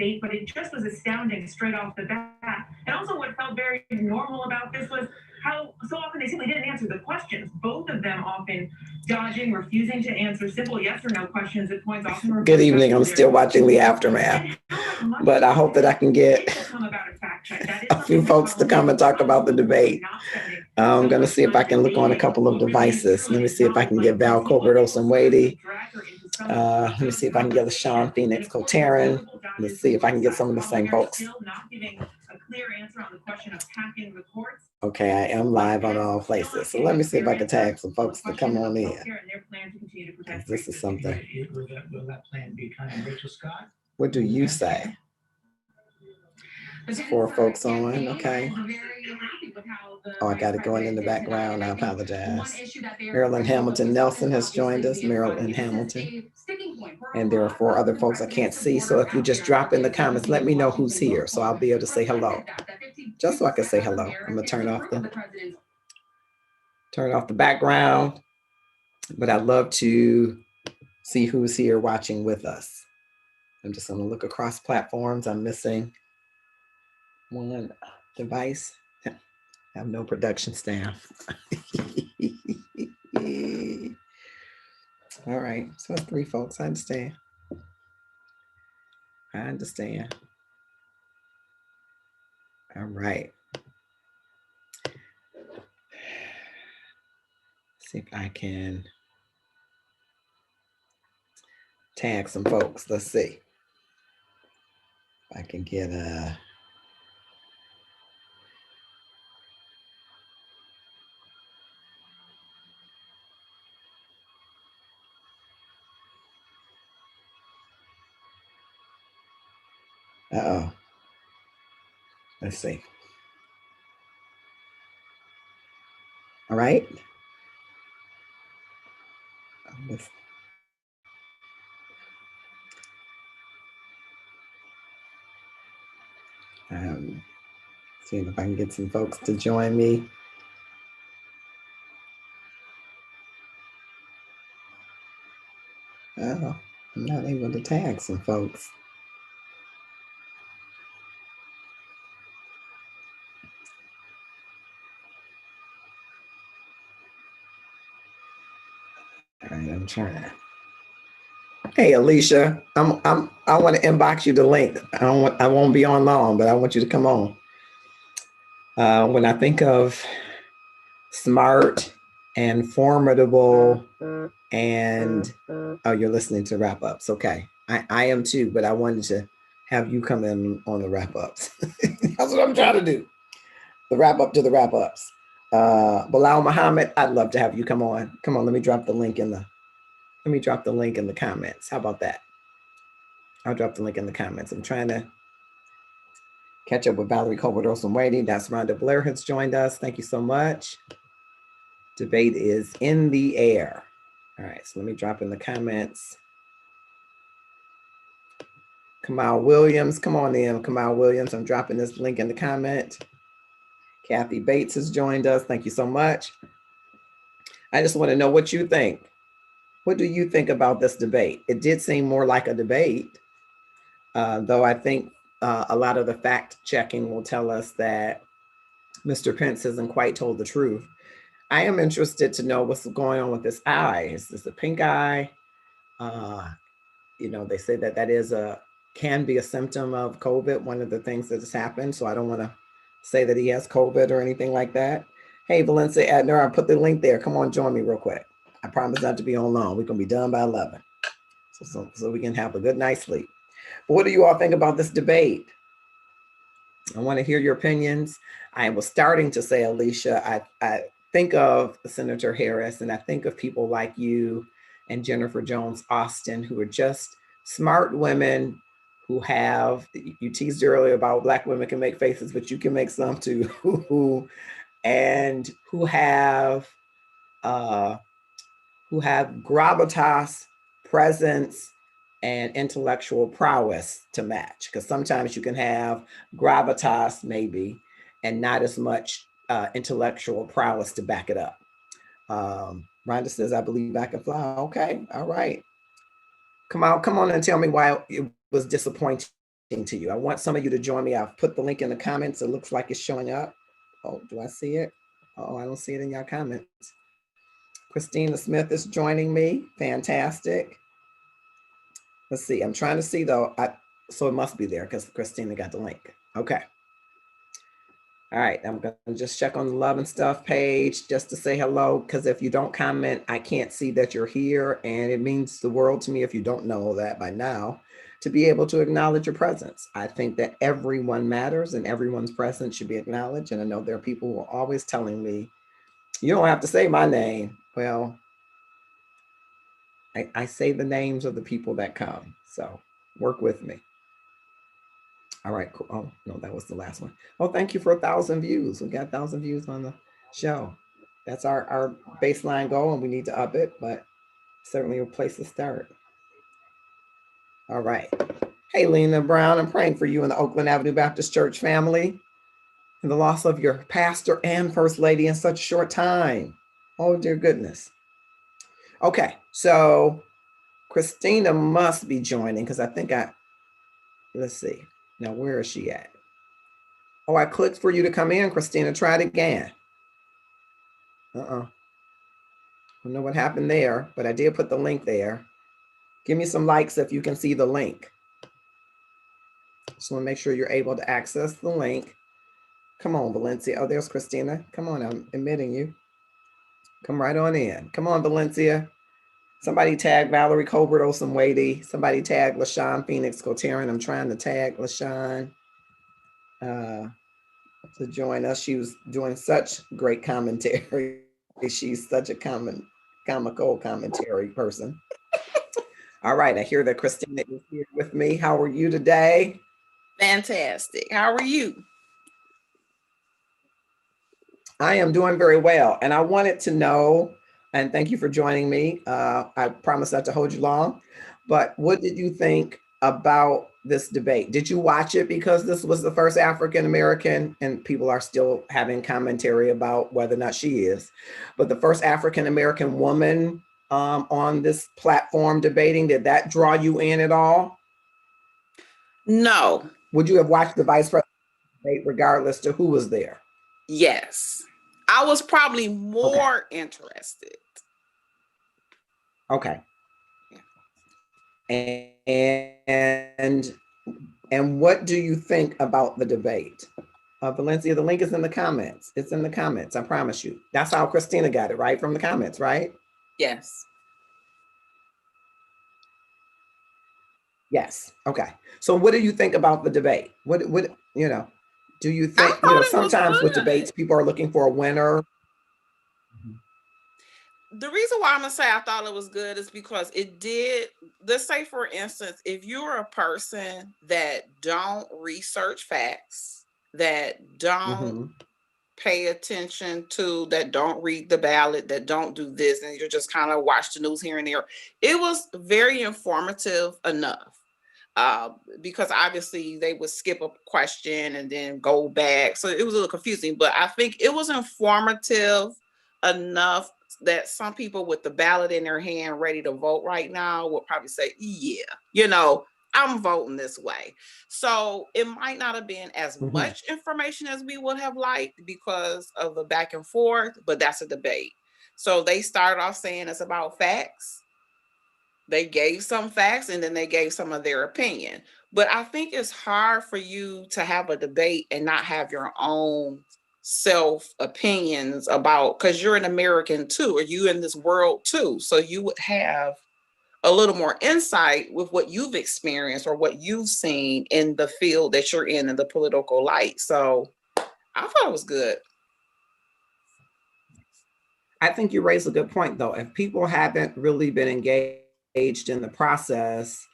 debate, but it just was astounding straight off the bat. And also what felt very normal about this was how so often they simply didn't answer the questions. Both of them often dodging, refusing to answer simple yes or no questions at points. Often. Good evening. I'm still watching the aftermath, but I hope that I can get a few folks to come and talk about the debate. I'm going to see if I can look on a couple of devices. Let me see if I can get Val Colbert Olsen-Wady. Let me see if I can get LaShawn Phoenix Coterin. Let's see if I can get some of the same folks. Okay, I am live on all places. So let me see if I can tag some folks to come on in. This is something. Will that plan be kind of Rachel Scott? What do you say? There's 4 folks on, okay. Oh, I got it going in the background. I apologize. Marilyn Hamilton Nelson has joined us. Marilyn Hamilton. And there are 4 other folks I can't see. So if you just drop in the comments, let me know who's here. So I'll be able to say hello. Just so I can say hello. I'm gonna turn off the background. But I'd love to see who's here watching with us. I'm just gonna look across platforms. I'm missing one device. I have no production staff. All right, so it's 3 folks. I understand. All right. See if I can tag some folks. Let's see if I can get a. Uh-oh. Let's see. All right. Seeing if I can get some folks to join me. Oh, I'm not able to tag some folks. All right, I'm trying. Hey, Alicia, I want to inbox you the link. I won't be on long, but I want you to come on. When I think of smart and formidable and oh, you're listening to wrap ups. Okay. I am too, but I wanted to have you come in on the wrap ups. That's what I'm trying to do. The wrap up to the wrap ups. Bilal Muhammad, I'd love to have you come on. Come on, let me drop the link in the comments. How about that? I'll drop the link in the comments. I'm trying to catch up with Valerie Colbert Olsen-Wady. That's Rhonda Blair has joined us. Thank you so much. Debate is in the air. All right, so let me drop in the comments. Kamal Williams, come on in. Kamal Williams, I'm dropping this link in the comment. Kathy Bates has joined us. Thank you so much. I just want to know what you think. What do you think about this debate? It did seem more like a debate, though I think a lot of the fact checking will tell us that Mr. Pence hasn't quite told the truth. I am interested to know what's going on with this eye. Is this a pink eye? You know, they say that can be a symptom of COVID, one of the things that has happened. So I don't want to say that he has COVID or anything like that. Hey, Valencia Adner, I put the link there. Come on, join me real quick. I promise not to be on long. We're going to be done by 11. So we can have a good night's sleep. But what do you all think about this debate? I want to hear your opinions. I was starting to say, Alicia, I think of Senator Harris, and I think of people like you and Jennifer Jones Austin, who are just smart women who have, you teased earlier about Black women can make faces, but you can make some too, and who have gravitas, presence, and intellectual prowess to match. Because sometimes you can have gravitas maybe, and not as much intellectual prowess to back it up. Rhonda says, I believe I can fly. Okay, all right. Come on and tell me why it was disappointing to you. I want some of you to join me. I've put the link in the comments. It looks like it's showing up. Oh, do I see it? Oh, I don't see it in your comments. Christina Smith is joining me. Fantastic. Let's see. I'm trying to see though. So it must be there because Christina got the link. Okay. All right. I'm going to just check on the Love and Stuff page just to say hello. Because if you don't comment, I can't see that you're here. And it means the world to me if you don't know that by now, to be able to acknowledge your presence. I think that everyone matters and everyone's presence should be acknowledged. And I know there are people who are always telling me, you don't have to say my name. Well, I say the names of the people that come. So work with me. All right, cool. Oh, no, that was the last one. Oh, thank you for 1,000 views. We got 1,000 views on the show. That's our baseline goal and we need to up it, but certainly a place to start. All right. Hey, Lena Brown, I'm praying for you and the Oakland Avenue Baptist Church family and the loss of your pastor and first lady in such a short time. Oh, dear goodness. Okay, so Christina must be joining because I think let's see. Now, where is she at? Oh, I clicked for you to come in, Christina. Try it again. I don't know what happened there, but I did put the link there. Give me some likes if you can see the link. Just want to make sure you're able to access the link. Come on, Valencia. Oh, there's Christina. Come on, I'm admitting you. Come right on in. Come on, Valencia. Somebody tag Valerie Colbert Osumwady. Somebody tag LaShawn Phoenix Coteran. I'm trying to tag LaShawn to join us. She was doing such great commentary. She's such a comical commentary person. All right, I hear that Christina is here with me. How are you today? Fantastic. How are you? I am doing very well. And I wanted to know, and thank you for joining me. I promise not to hold you long, but what did you think about this debate? Did you watch it because this was the first African-American, and people are still having commentary about whether or not she is, but the first African-American woman on this platform debating, did that draw you in at all? No. Would you have watched the vice president debate regardless to who was there? Yes. I was probably more interested. Okay. And what do you think about the debate? Valencia, the link is in the comments. It's in the comments, I promise you. That's how Christina got it, right? From the comments, right? Yes. Yes. Okay. So what do you think about the debate? What you know, do you think, sometimes with debates, people are looking for a winner? The reason why I'm gonna say I thought it was good is because it did, let's say for instance, if you're a person that don't research facts, that don't pay attention to, that don't read the ballot, that don't do this, and you're just kind of watch the news here and there, it was very informative enough. Because obviously they would skip a question and then go back. So it was a little confusing, but I think it was informative enough that some people with the ballot in their hand ready to vote right now will probably say, yeah, I'm voting this way. So it might not have been as much information as we would have liked because of the back and forth, but that's a debate. So they started off saying it's about facts. They gave some facts and then they gave some of their opinion. But I think it's hard for you to have a debate and not have your own self opinions about, because you're an American too, or you in this world too. So you would have a little more insight with what you've experienced or what you've seen in the field that you're in the political light. So I thought it was good. I think you raised a good point though. If people haven't really been engaged in the process,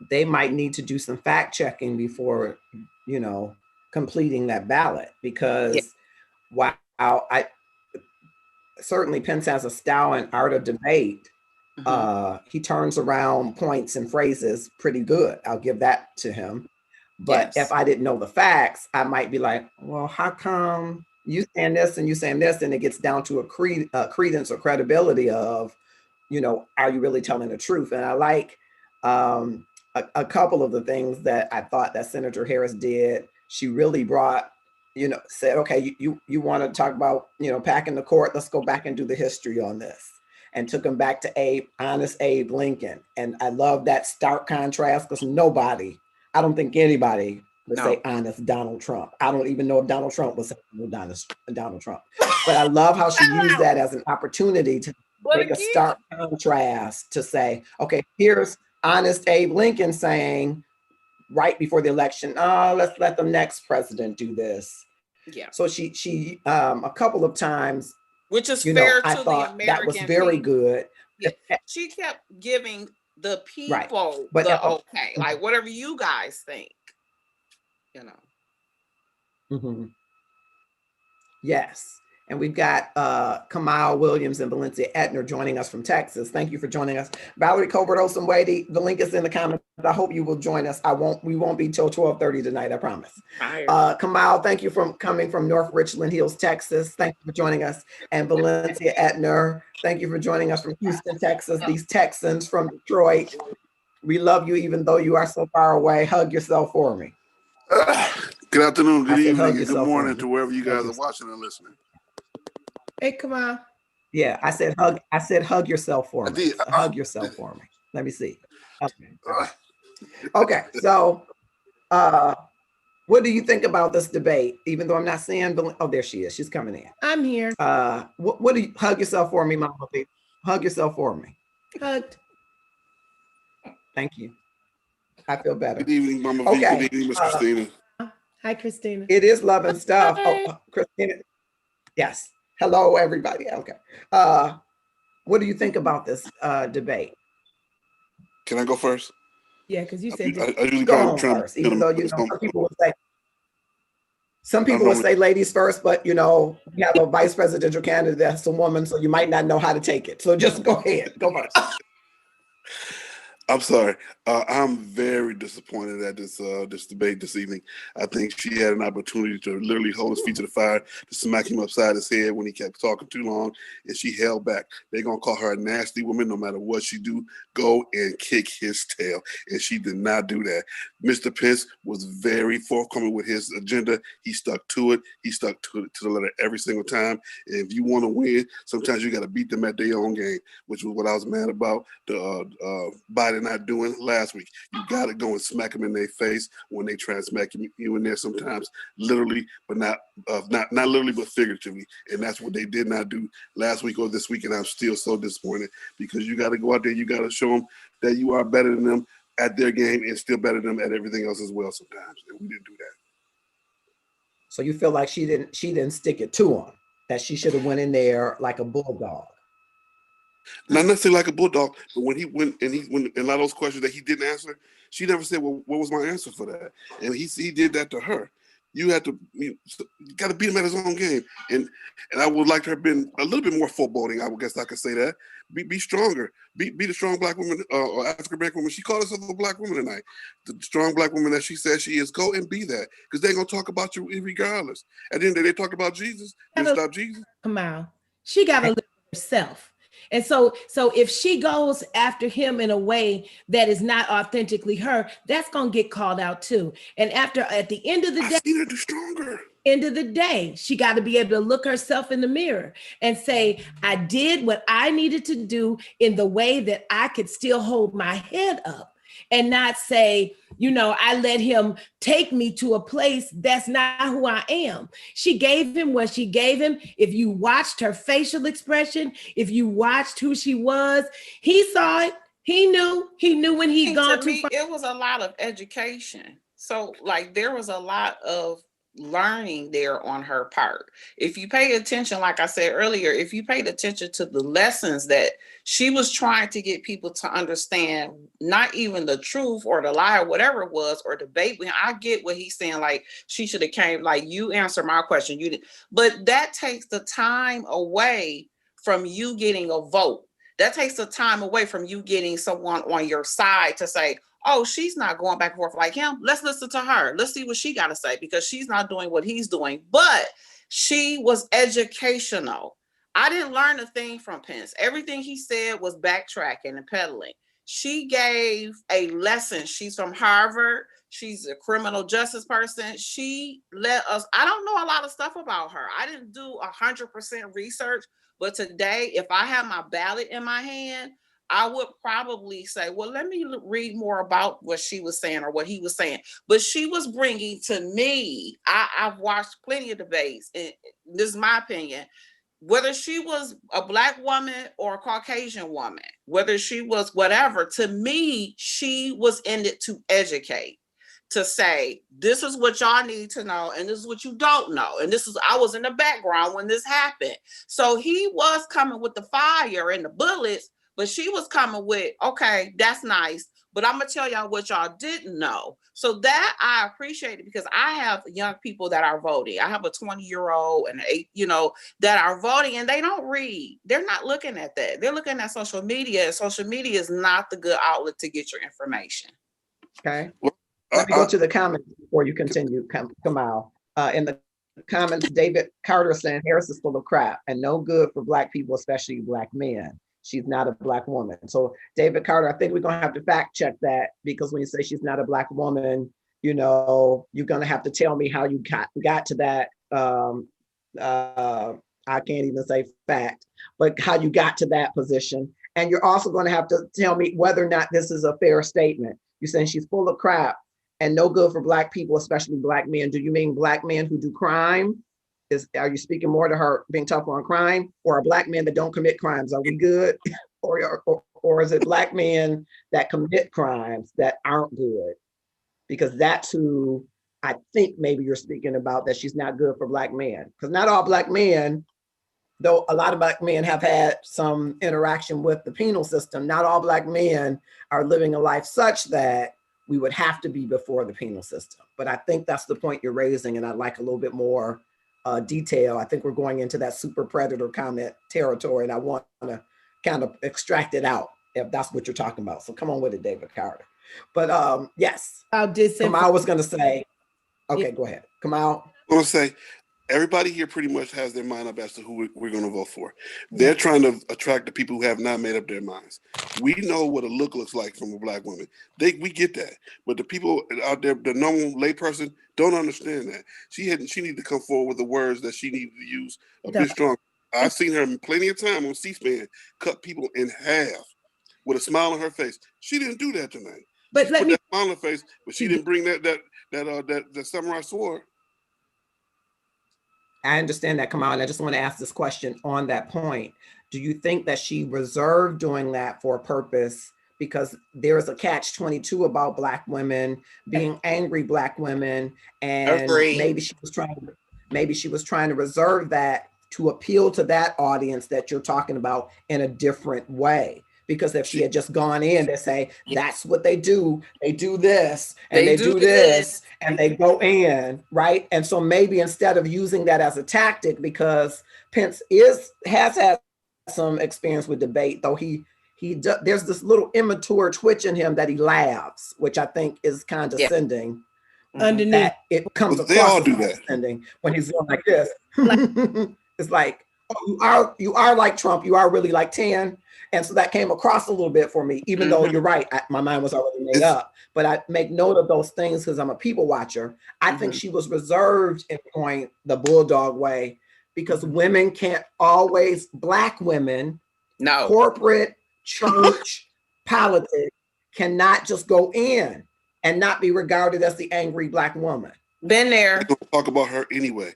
they might need to do some fact checking before, completing that ballot, because while I certainly Pence has a style and art of debate, he turns around points and phrases pretty good. I'll give that to him. But if I didn't know the facts, I might be like, well, how come you saying this and you saying this? And it gets down to a credence or credibility of, are you really telling the truth? And I like a couple of the things that I thought that Senator Harris did, she really brought, said, okay, you want to talk about, packing the court, let's go back and do the history on this. And took him back to honest Abe Lincoln. And I love that stark contrast because I don't think anybody would say honest Donald Trump. I don't even know if Donald Trump was honest Donald Trump. But I love how she used that as an opportunity to make a stark contrast to say, okay, here's honest Abe Lincoln saying right before the election, let's let the next president do this. Yeah. So she a couple of times, which is fair I to thought the American that was very people. good. Yeah. She kept giving the people but the okay, like whatever you guys think, Yes. And we've got Kamau Williams and Valencia Etner joining us from Texas. Thank you for joining us. Valerie Colbert Olsen-Wady, the link is in the comments. I hope you will join us. We won't be till 12:30 tonight, I promise. Kamau, thank you for coming from North Richland Hills, Texas. Thank you for joining us. And Valencia Etner, thank you for joining us from Houston, Texas. These Texans from Detroit, we love you even though you are so far away. Hug yourself for me. Good afternoon, good evening, and good morning to wherever you guys are watching and listening. Hey, come on. Yeah, I said hug yourself for me. Hug yourself for me. Let me see. Okay. So what do you think about this debate? Even though I'm not seeing, there she is. She's coming in. I'm here. What do you hug yourself for me, Mama? Hug yourself for me. Hugged. Thank you. I feel better. Good evening, Mama V. Good evening, Miss Christina. Hi, Christina. It is love and stuff. Christina. Yes. Hello, everybody. Okay. What do you think about this debate? Can I go first? Yeah, because you said I usually go on first, even though some people would say ladies first, but we have a vice presidential candidate that's a woman, so you might not know how to take it. So just go ahead. Go first. I'm sorry. I'm very disappointed at this debate this evening. I think she had an opportunity to literally hold his feet to the fire, to smack him upside his head when he kept talking too long, and she held back. They're going to call her a nasty woman no matter what she do. Go and kick his tail. And she did not do that. Mr. Pence was very forthcoming with his agenda. He stuck to it. He stuck to the letter every single time. And if you want to win, sometimes you got to beat them at their own game, which was what I was mad about the Biden not doing last week. You got to go and smack them in their face when they try and smack you in there sometimes, literally, but not literally, but figuratively. And that's what they did not do last week or this week. And I'm still so disappointed because you got to go out there. You got to show them that you are better than them at their game and still better than them at everything else as well sometimes. And we didn't do that. So you feel like she didn't stick it to him, that she should have went in there like a bulldog. Not necessarily like a bulldog, but when he went and when a lot of those questions that he didn't answer, she never said, "Well, what was my answer for that?" And he did that to her. You got to beat him at his own game, and I would like to have been a little bit more foreboding. I guess I could say that. Be stronger. Be the strong black woman or African American woman. She called herself a black woman tonight. The strong black woman that she said she is. Go and be that, because they're gonna talk about you regardless. At the end of the day, they talked about Jesus. They stop Jesus. Come on, she got to live herself. And so if she goes after him in a way that is not authentically her, that's going to get called out too. And at the end of the day, seen her do stronger. End of the day, she got to be able to look herself in the mirror and say, I did what I needed to do in the way that I could still hold my head up. And not say, I let him take me to a place that's not who I am. She gave him what she gave him. If you watched her facial expression, if you watched who she was, he saw it. He knew when he'd gone too far. It was a lot of education. So there was a lot of learning there on her part. If you pay attention, like I said earlier, if you paid attention to the lessons that she was trying to get people to understand, not even the truth or the lie or whatever it was, or debate. I get what he's saying, like she should have came, like, you answer my question, you did, but that takes the time away from you getting a vote. That takes the time away from you getting someone on your side to say, oh, she's not going back and forth like him. Let's listen to her. Let's see what she got to say, because she's not doing what he's doing. But she was educational. I didn't learn a thing from Pence. Everything he said was backtracking and peddling. she gave a lesson. She's from Harvard. She's a criminal justice person. She let us, I don't know a lot of stuff about her. I didn't do 100% research, but today, if I have my ballot in my hand, I would probably say, well, let me read more about what she was saying or what he was saying. But she was bringing to me, I've watched plenty of debates, and this is my opinion, whether she was a Black woman or a Caucasian woman, whether she was whatever, to me, she was in it to educate, to say, this is what y'all need to know, and this is what you don't know. And this is, I was in the background when this happened. So he was coming with the fire and the bullets, but she was coming with, okay, that's nice, but I'm gonna tell y'all what y'all didn't know. So that I appreciate it, because I have young people that are voting. I have a 20-year-old and an 8, that are voting, and they don't read. They're not looking at that. They're looking at social media, and social media is not the good outlet to get your information. Okay. Let me go to the comments before you continue, Kamal. In the comments, David Carter saying Harris is full of crap and no good for Black people, especially Black men. She's not a Black woman. So David Carter, I think we're gonna have to fact check that, because when you say she's not a Black woman, you're gonna have to tell me how you got to that. I can't even say fact, but how you got to that position. And you're also gonna have to tell me whether or not this is a fair statement. You're saying she's full of crap and no good for Black people, especially Black men. Do you mean Black men who do crime? Are you speaking more to her being tough on crime, or a Black men that don't commit crimes? Are we good? or is it Black men that commit crimes that aren't good? Because that's who I think maybe you're speaking about, that she's not good for Black men. Because not all Black men, though a lot of Black men have had some interaction with the penal system, not all Black men are living a life such that we would have to be before the penal system. But I think that's the point you're raising, and I'd like a little bit more detail. I think we're going into that super predator comment territory, and I want to kind of extract it out if that's what you're talking about. So come on with it, David Carter. But yes, Kamal was going to say, okay, go ahead. Kamal. I'm going to say, everybody here pretty much has their mind up as to who we're going to vote for. They're trying to attract the people who have not made up their minds. We know what a look looks like from a Black woman. We get that. But the people out there, the normal layperson, don't understand that. She needed to come forward with the words that she needed to use a bit strong. I've seen her plenty of time on C-SPAN cut people in half with a smile on her face. She didn't do that tonight. But she put that smile on her face, but she didn't bring that samurai sword. I understand that, Kamal, and I just want to ask this question on that point. Do you think that she reserved doing that for a purpose, because there is a catch-22 about Black women being angry Black women, and maybe she was trying to reserve that to appeal to that audience that you're talking about in a different way? Because if she had just gone in to say, that's what they do this, and they do this, and they go in, right? And so maybe instead of using that as a tactic, because Pence has had some experience with debate, though there's this little immature twitch in him that he laughs, which I think is condescending. Underneath. That it comes across they all as do that. condescending when he's going like this. It's like, oh, you are like Trump, you are really like 10. And so that came across a little bit for me, even though you're right, my mind was already made up. But I make note of those things because I'm a people watcher. I think she was reserved in going the bulldog way, because women can't always, Black women, corporate, church, politics, cannot just go in and not be regarded as the angry Black woman. Been there. We're going to talk about her anyway.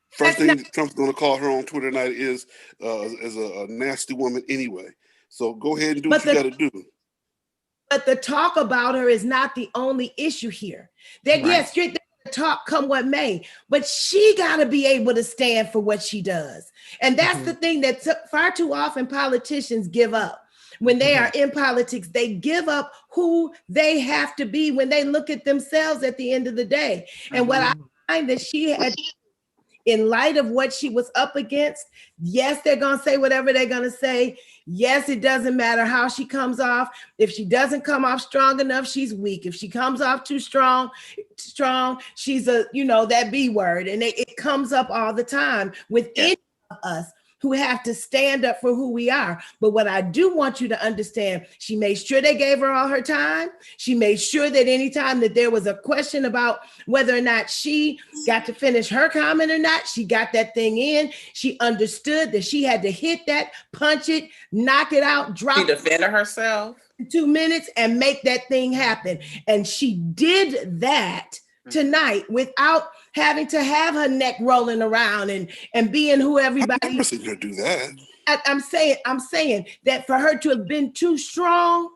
First thing Trump's going to call her on Twitter tonight is a nasty woman anyway. So go ahead and do what you got to do. But the talk about her is not the only issue here. Yes, you're the talk come what may, but she got to be able to stand for what she does. And that's the thing that far too often politicians give up. When they are in politics, they give up who they have to be when they look at themselves at the end of the day. And what I find that she had, in light of what she was up against, yes, they're going to say whatever they're going to say. Yes, it doesn't matter how she comes off. If she doesn't come off strong enough, she's weak. If she comes off too strong, she's that B word. And it comes up all the time with any of us. who have to stand up for who we are. But what I do want you to understand, she made sure they gave her all her time. She made sure that anytime that there was a question about whether or not she got to finish her comment or not, she got that thing in. She understood that she had to hit that, punch it, knock it out, drop She it defended herself. in 2 minutes and make that thing happen. And she did that tonight without having to have her neck rolling around and being who I've everybody. never seen her do that. I'm saying that for her to have been too strong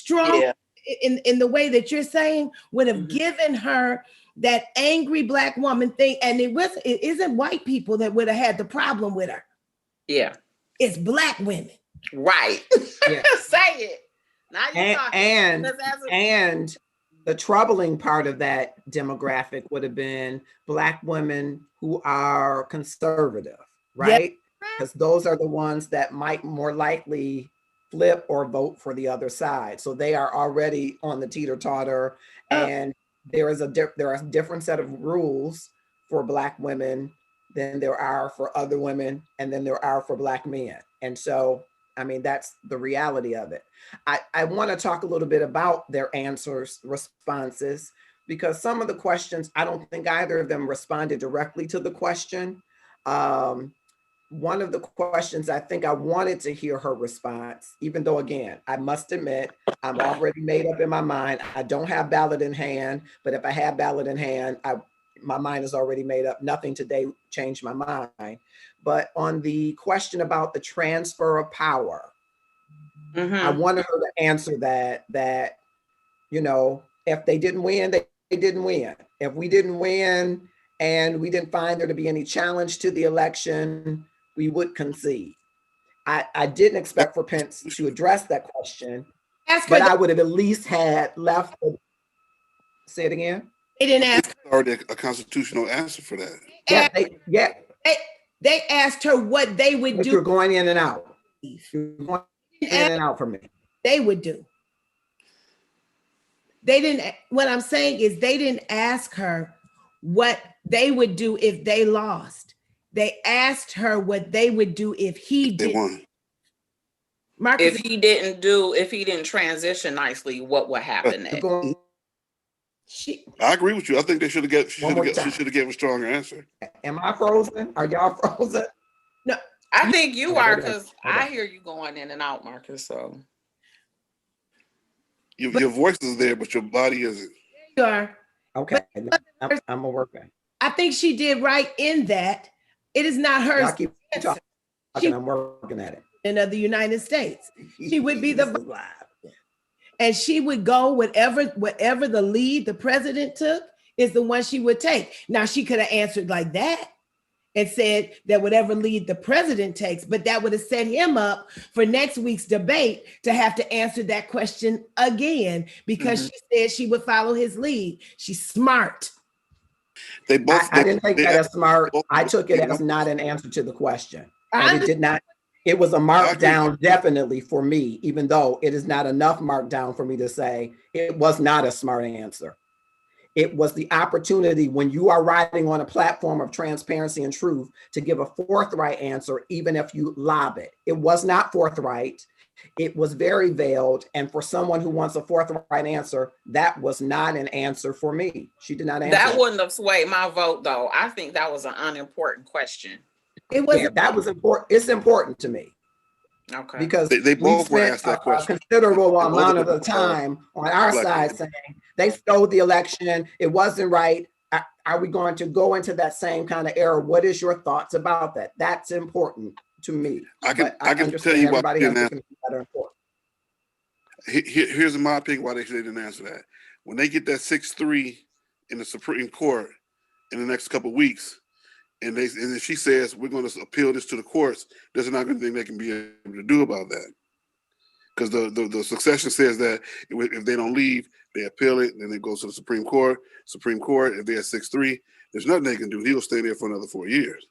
Yeah. in the way that you're saying would have Mhm. given her that angry Black woman thing. And it isn't white people that would have had the problem with her. Yeah. It's Black women. Right. Yeah. Say it. Now you're talking. And Because as a- and the troubling part of that demographic would have been Black women who are conservative, right? Because those are the ones that might more likely flip or vote for the other side. So they are already on the teeter-totter, and there are a different set of rules for Black women than there are for other women, and then there are for Black men. And so, I mean, that's the reality of it. I want to talk a little bit about their answers, responses, because some of the questions, I don't think either of them responded directly to the question. One of the questions, I think I wanted to hear her response, even though, again, I must admit, I'm already made up in my mind. I don't have ballot in hand, but if I have ballot in hand, my mind is already made up. Nothing today changed my mind. But on the question about the transfer of power, I wanted her to answer that, you know, if they didn't win, they didn't win. If we didn't win and we didn't find there to be any challenge to the election, we would concede. I didn't expect for Pence to address that question, Ask her but I that. would have at least had left. Say it again. They didn't ask her. There's already a constitutional answer for that. Yeah, They asked her what they would but you're do. going in and out. You're going in and out for me. They would do. They didn't, what I'm saying is they didn't ask her what they would do if they lost. They asked her what they would do if he They did. won. Marcus, if he didn't transition nicely, what would happen You're next? going, I agree with you. I think they should have One more she time. should have gave a stronger answer. am I frozen? Are y'all frozen? I think you Okay, are, wait a minute. because Hold I on. hear you going in and out, Marcus. So Your voice is there, but your body isn't. you are. Okay, I'm gonna work on it. I think she did right in that it is not Y'all her keep answer talking. I'm working at it. in of the United States. She would be the- This is live. And she would go whatever the lead the president took is the one she would take. Now she could have answered like that and said that whatever lead the president takes, but that would have set him up for next week's debate to have to answer that question again because she said she would follow his lead. She's smart. They both. I didn't take that as smart. both- I took it as not an answer to the question. I And it did not, it was a markdown definitely for me, even though it is not enough markdown for me to say it was not a smart answer. It was the opportunity when you are riding on a platform of transparency and truth to give a forthright answer, even if you lob it. It was not forthright. It was very veiled. And for someone who wants a forthright answer, that was not an answer for me. She did not answer. that wouldn't have swayed my vote, though. I think that was an unimportant question. It was Yeah, that was important. It's important to me Okay. because They we both were spent asked that a question. considerable Both amount of of the them are time on our Black side people. saying they stole the election. It wasn't right. Are we going to go into that same kind of error? What is your thoughts about that? That's important to me. I can But tell understand you why everybody they has didn't different things that are important. Here's my opinion why they didn't answer that. When they get that 6-3 in the Supreme Court in the next couple of weeks, and then she says we're going to appeal this to the courts, there's not going to be anything they can be able to do about that. Because the succession says that if they don't leave, they appeal it, then it goes to the Supreme Court. Supreme Court, if they're at 6-3, there's nothing they can do. He'll stay there for another 4 years.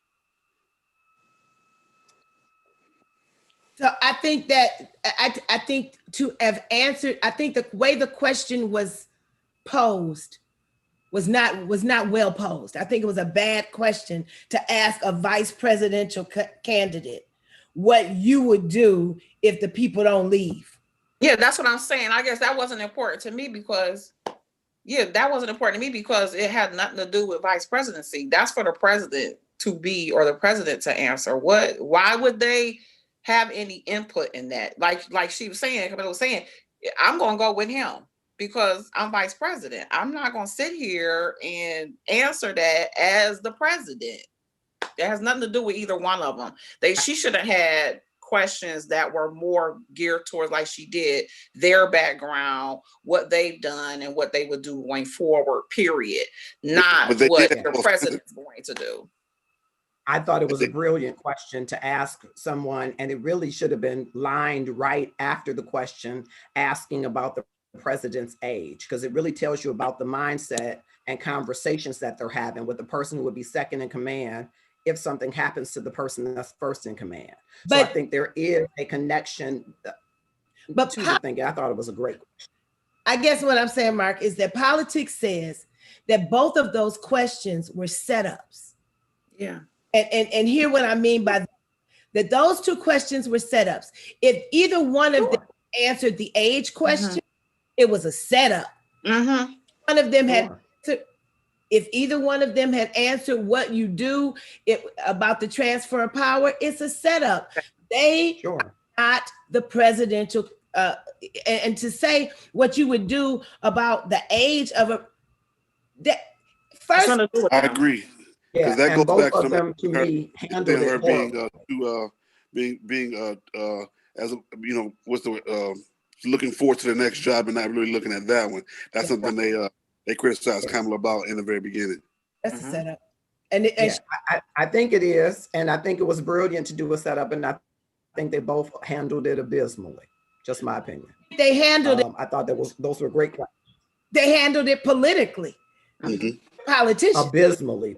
So I think that I think to have answered, I think the way the question was posed was not well posed. I think it was a bad question to ask a vice presidential candidate what you would do if the people don't leave. Yeah, that's what I'm saying. I guess that wasn't important to me because, yeah, that wasn't important to me because it had nothing to do with vice presidency. That's for the president to be, or the president to answer. Why would they have any input in that? Like she was saying, Camilla was saying, I'm going to go with him because I'm vice president. I'm not going to sit here and answer that as the president. It has nothing to do with either one of them. She should have had questions that were more geared towards, like she did, their background, what they've done, and what they would do going forward, period. Not what the president's going to do. I thought it was a brilliant question to ask someone, and it really should have been lined right after the question asking about the president's age, because it really tells you about the mindset and conversations that they're having with the person who would be second in command if something happens to the person that's first in command. So I think there is a connection to the thinking. I thought it was a great question. I guess what I'm saying, Mark, is that politics says that both of those questions were setups. Yeah. And hear what I mean by that. Those two questions were setups. If either one of them answered the age question, it was a setup. One of them had, if either one of them had answered what you do about the transfer of power, it's a setup. They are not the presidential, and to say what you would do about the age of first, I agree. Yeah, that and goes both back of them to me handled it her being as a, what's the looking forward to the next job and not really looking at that one. That's something they criticized Kamala about in the very beginning. That's a setup, and I think it is, and I think it was brilliant to do a setup, and I think they both handled it abysmally. Just my opinion. They handled it. I thought those were great questions. They handled it politically. Politicians abysmally.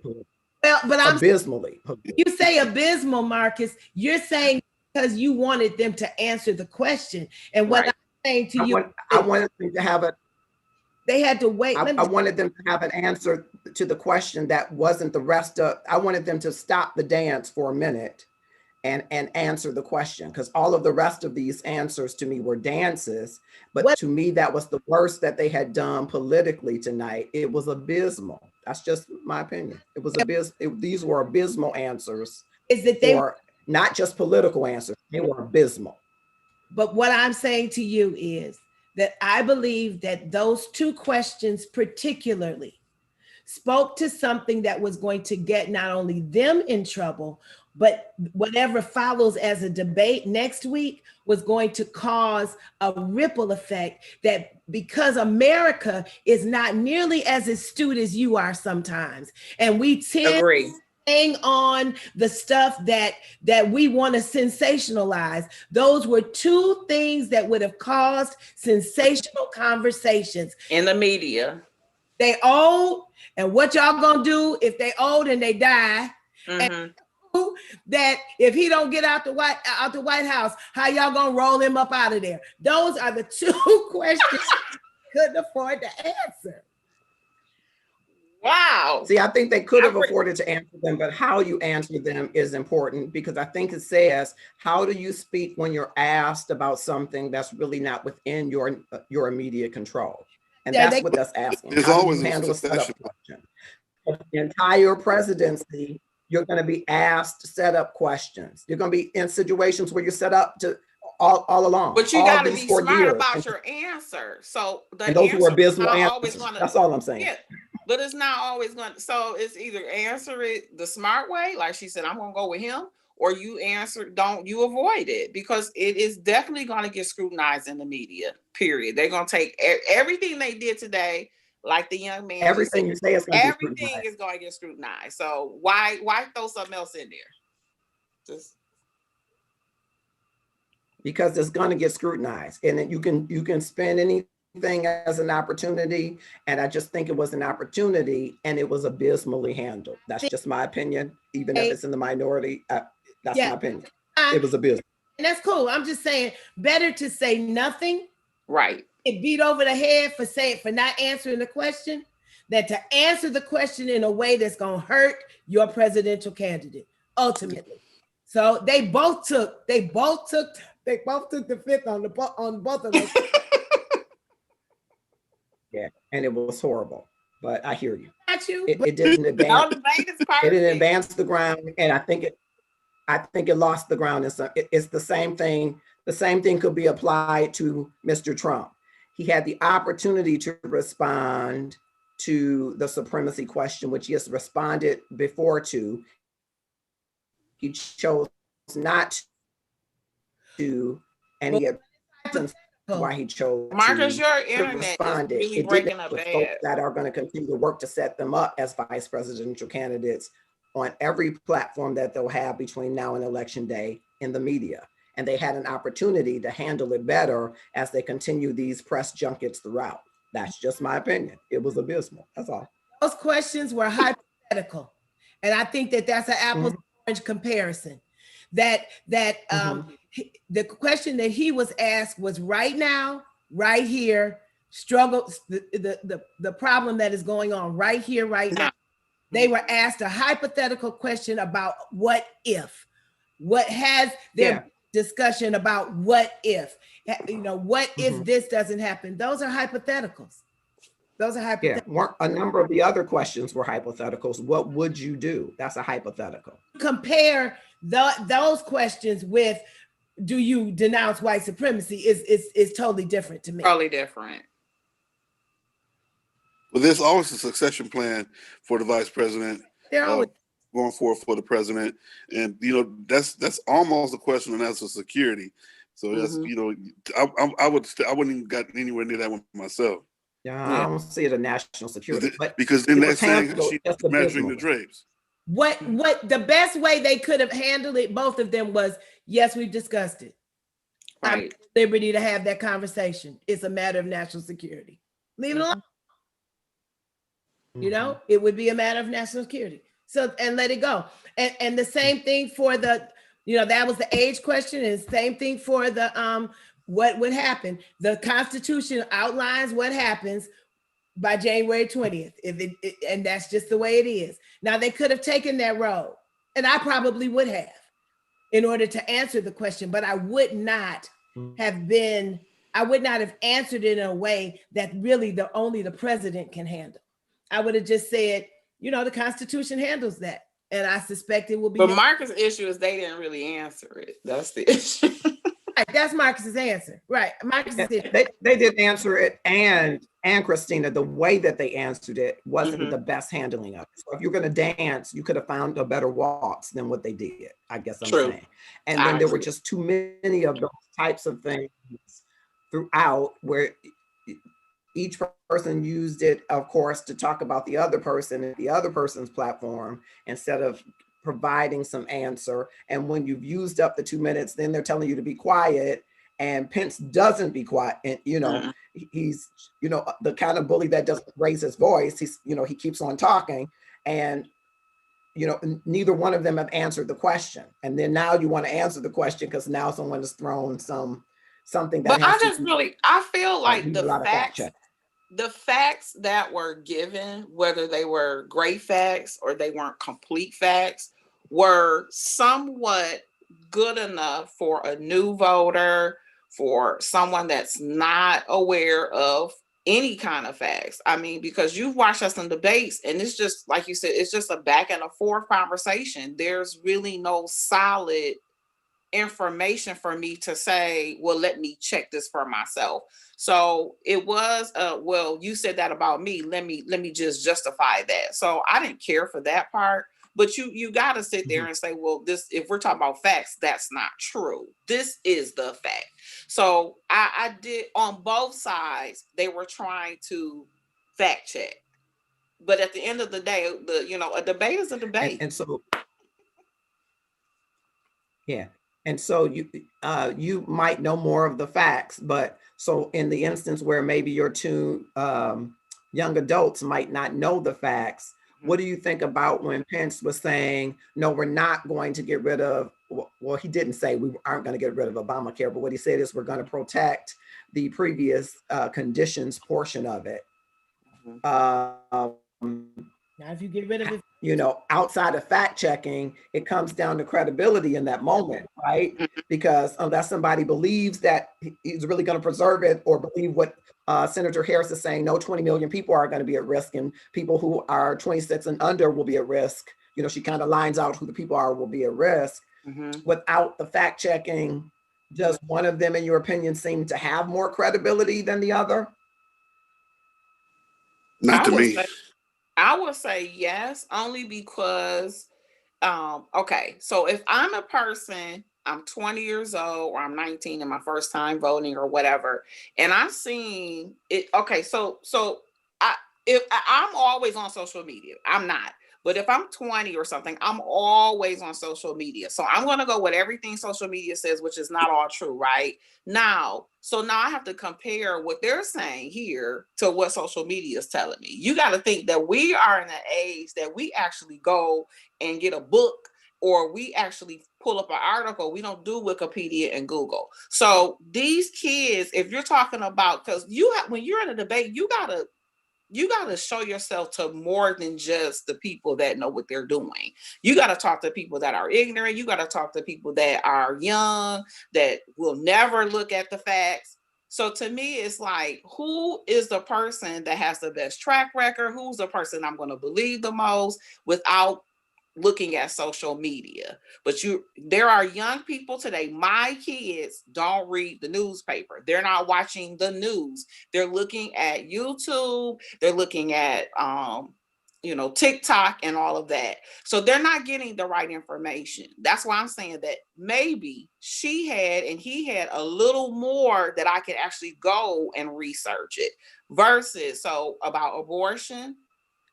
Well, but I'm abysmally. You say abysmal, Marcus. You're saying because you wanted them to answer the question, and what I'm saying to you, I wanted them to have they had to wait. I wanted them to have an answer to the question that wasn't the rest of. I wanted them to stop the dance for a minute and answer the question, because all of the rest of these answers to me were dances. But to me, that was the worst that they had done politically tonight. It was abysmal. That's just my opinion. It was these were abysmal answers. Is that they were not just political answers? They were abysmal. But what I'm saying to you is that I believe that those two questions particularly spoke to something that was going to get not only them in trouble, but whatever follows as a debate next week was going to cause a ripple effect, that because America is not nearly as astute as you are sometimes, and we tend to hang on the stuff that we want to sensationalize. Those were two things that would have caused sensational conversations in the media. They old, and what y'all gonna do if they old and they die? And that if he don't get out the White House, how y'all gonna roll him up out of there? Those are the two questions couldn't afford to answer. Wow. See, I think they could have afforded to answer them, but how you answer them is important, because I think it says, how do you speak when you're asked about something that's really not within your immediate control? And that's what that's asking. There's always a question. The entire presidency, you're going to be asked setup questions. You're going to be in situations where you're set up to all along. But you got to be smart about your answer. So those were abysmal answers. That's all I'm saying. Yeah, but it's not always going to. So it's either answer it the smart way, like she said, I'm going to go with him, or you avoid it, because it is definitely going to get scrutinized in the media, period. They're going to take everything they did today, like the young man. Everything you say is going to get scrutinized. So why throw something else in there? Because it's going to get scrutinized, and then you can spend anything as an opportunity. And I just think it was an opportunity, and it was abysmally handled. That's just my opinion, even if it's in the minority. That's my opinion. It was abysmal. And that's cool. I'm just saying, better to say nothing, right? Get beat over the head for not answering the question, than to answer the question in a way that's going to hurt your presidential candidate ultimately. So they both took the fifth on both of those. Yeah, and it was horrible. But I hear you. Got you. It didn't No advance. debate is It perfect. didn't advance the ground, and I think it lost the ground. It's the same thing. The same thing could be applied to Mr. Trump. He had the opportunity to respond to the supremacy question, which he has responded before to. He chose not to, and he had reasons why he chose Marcus, to your internet is respond. really It breaking didn't up with bad. folks that are going to continue to work to set them up as vice presidential candidates on every platform that they'll have between now and election day in the media. And they had an opportunity to handle it better as they continue these press junkets throughout. That's just my opinion. It was abysmal. That's all. Those questions were hypothetical, and I think that that's an apples and orange comparison. The question that he was asked was right now, right here, struggle, the problem that is going on right here, right now. They were asked a hypothetical question about what if. What has their discussion about what if? What if this doesn't happen? Those are hypotheticals. Those are hypotheticals. Yeah, a number of the other questions were hypotheticals. What would you do? That's a hypothetical. Compare those questions with, do you denounce white supremacy? Is totally different to me. Totally different. Well, there's always a succession plan for the vice president. They're always going forward for the president, and that's almost a question of national security. So that's I wouldn't even got anywhere near that one myself. Yeah, I don't see it as national security, because then they're saying she's measuring the drapes. What the best way they could have handled it, both of them, was yes, we've discussed it. Right. I'm at liberty to have that conversation. It's a matter of national security. Leave it alone. It would be a matter of national security. So, and let it go. And the same thing for the, that was the age question, and same thing for the what would happen. The Constitution outlines what happens by January 20th. And that's just the way it is. Now, they could have taken that road, and I probably would have, in order to answer the question, but I would not have answered it in a way that really only the president can handle. I would have just said, the Constitution handles that. And I suspect it will be. But Marcus' issue is they didn't really answer it. That's the issue. Right, that's Marcus's answer. Right. Marcus's issue. They did answer it, and Christina, the way that they answered it wasn't the best handling of it. So if you're going to dance, you could have found a better waltz than what they did, I guess I'm saying. And then there were just too many of those types of things throughout where each person used it, of course, to talk about the other person and the other person's platform instead of providing some answer. And when you've used up the 2 minutes, then they're telling you to be quiet. And Pence doesn't be quiet. And, he's, the kind of bully that doesn't raise his voice. He's, he keeps on talking. And, neither one of them have answered the question. And then now you want to answer the question because now someone has thrown something that. But I feel like the facts that were given, whether they were great facts or they weren't complete facts, were somewhat good enough for a new voter, for someone that's not aware of any kind of facts. I mean, because you've watched us in debates, and it's just, like you said, it's just a back and a forth conversation. There's really no solid information for me to say, well, let me check this for myself. So it was well, you said that about me, let me just justify that. So I didn't care for that part, but you got to sit there and say, well, this, if we're talking about facts, that's not true. This is the fact. So I did, on both sides, they were trying to fact check, but at the end of the day, a debate is a debate. And so yeah. And so you might know more of the facts, but so in the instance where maybe your two young adults might not know the facts, what do you think about when Pence was saying, no, we're not going to get rid of, well, he didn't say we aren't going to get rid of Obamacare, but what he said is we're going to protect the previous conditions portion of it. Now, if you get rid of it, outside of fact checking, it comes down to credibility in that moment, right? Because unless somebody believes that he's really going to preserve it, or believe what Senator Harris is saying, no, 20 million people are going to be at risk, and people who are 26 and under will be at risk. She kind of lines out who the people are will be at risk. Without the fact checking, does one of them, in your opinion, seem to have more credibility than the other? Not to me. I would say yes, only because, okay, so if I'm a person, I'm 20 years old, or I'm 19 and my first time voting or whatever, and I'm seeing it. Okay, so I'm always on social media. I'm not. But if I'm 20 or something, I'm always on social media. So I'm going to go with everything social media says, which is not all true, right? Now I have to compare what they're saying here to what social media is telling me. You got to think that we are in an age that we actually go and get a book, or we actually pull up an article. We don't do Wikipedia and Google. So these kids, if you're talking about, because when you're in a debate, you gotta show yourself to more than just the people that know what they're doing. You got to talk to people that are ignorant. You got to talk to people that are young, that will never look at the facts. So to me, it's like, who is the person that has the best track record? Who's the person I'm going to believe the most without looking at social media? But there are young people today. My kids don't read the newspaper. They're not watching the news. They're looking at YouTube. They're looking at TikTok and all of that. So they're not getting the right information. That's why I'm saying that maybe she had and he had a little more that I could actually go and research it, versus about abortion,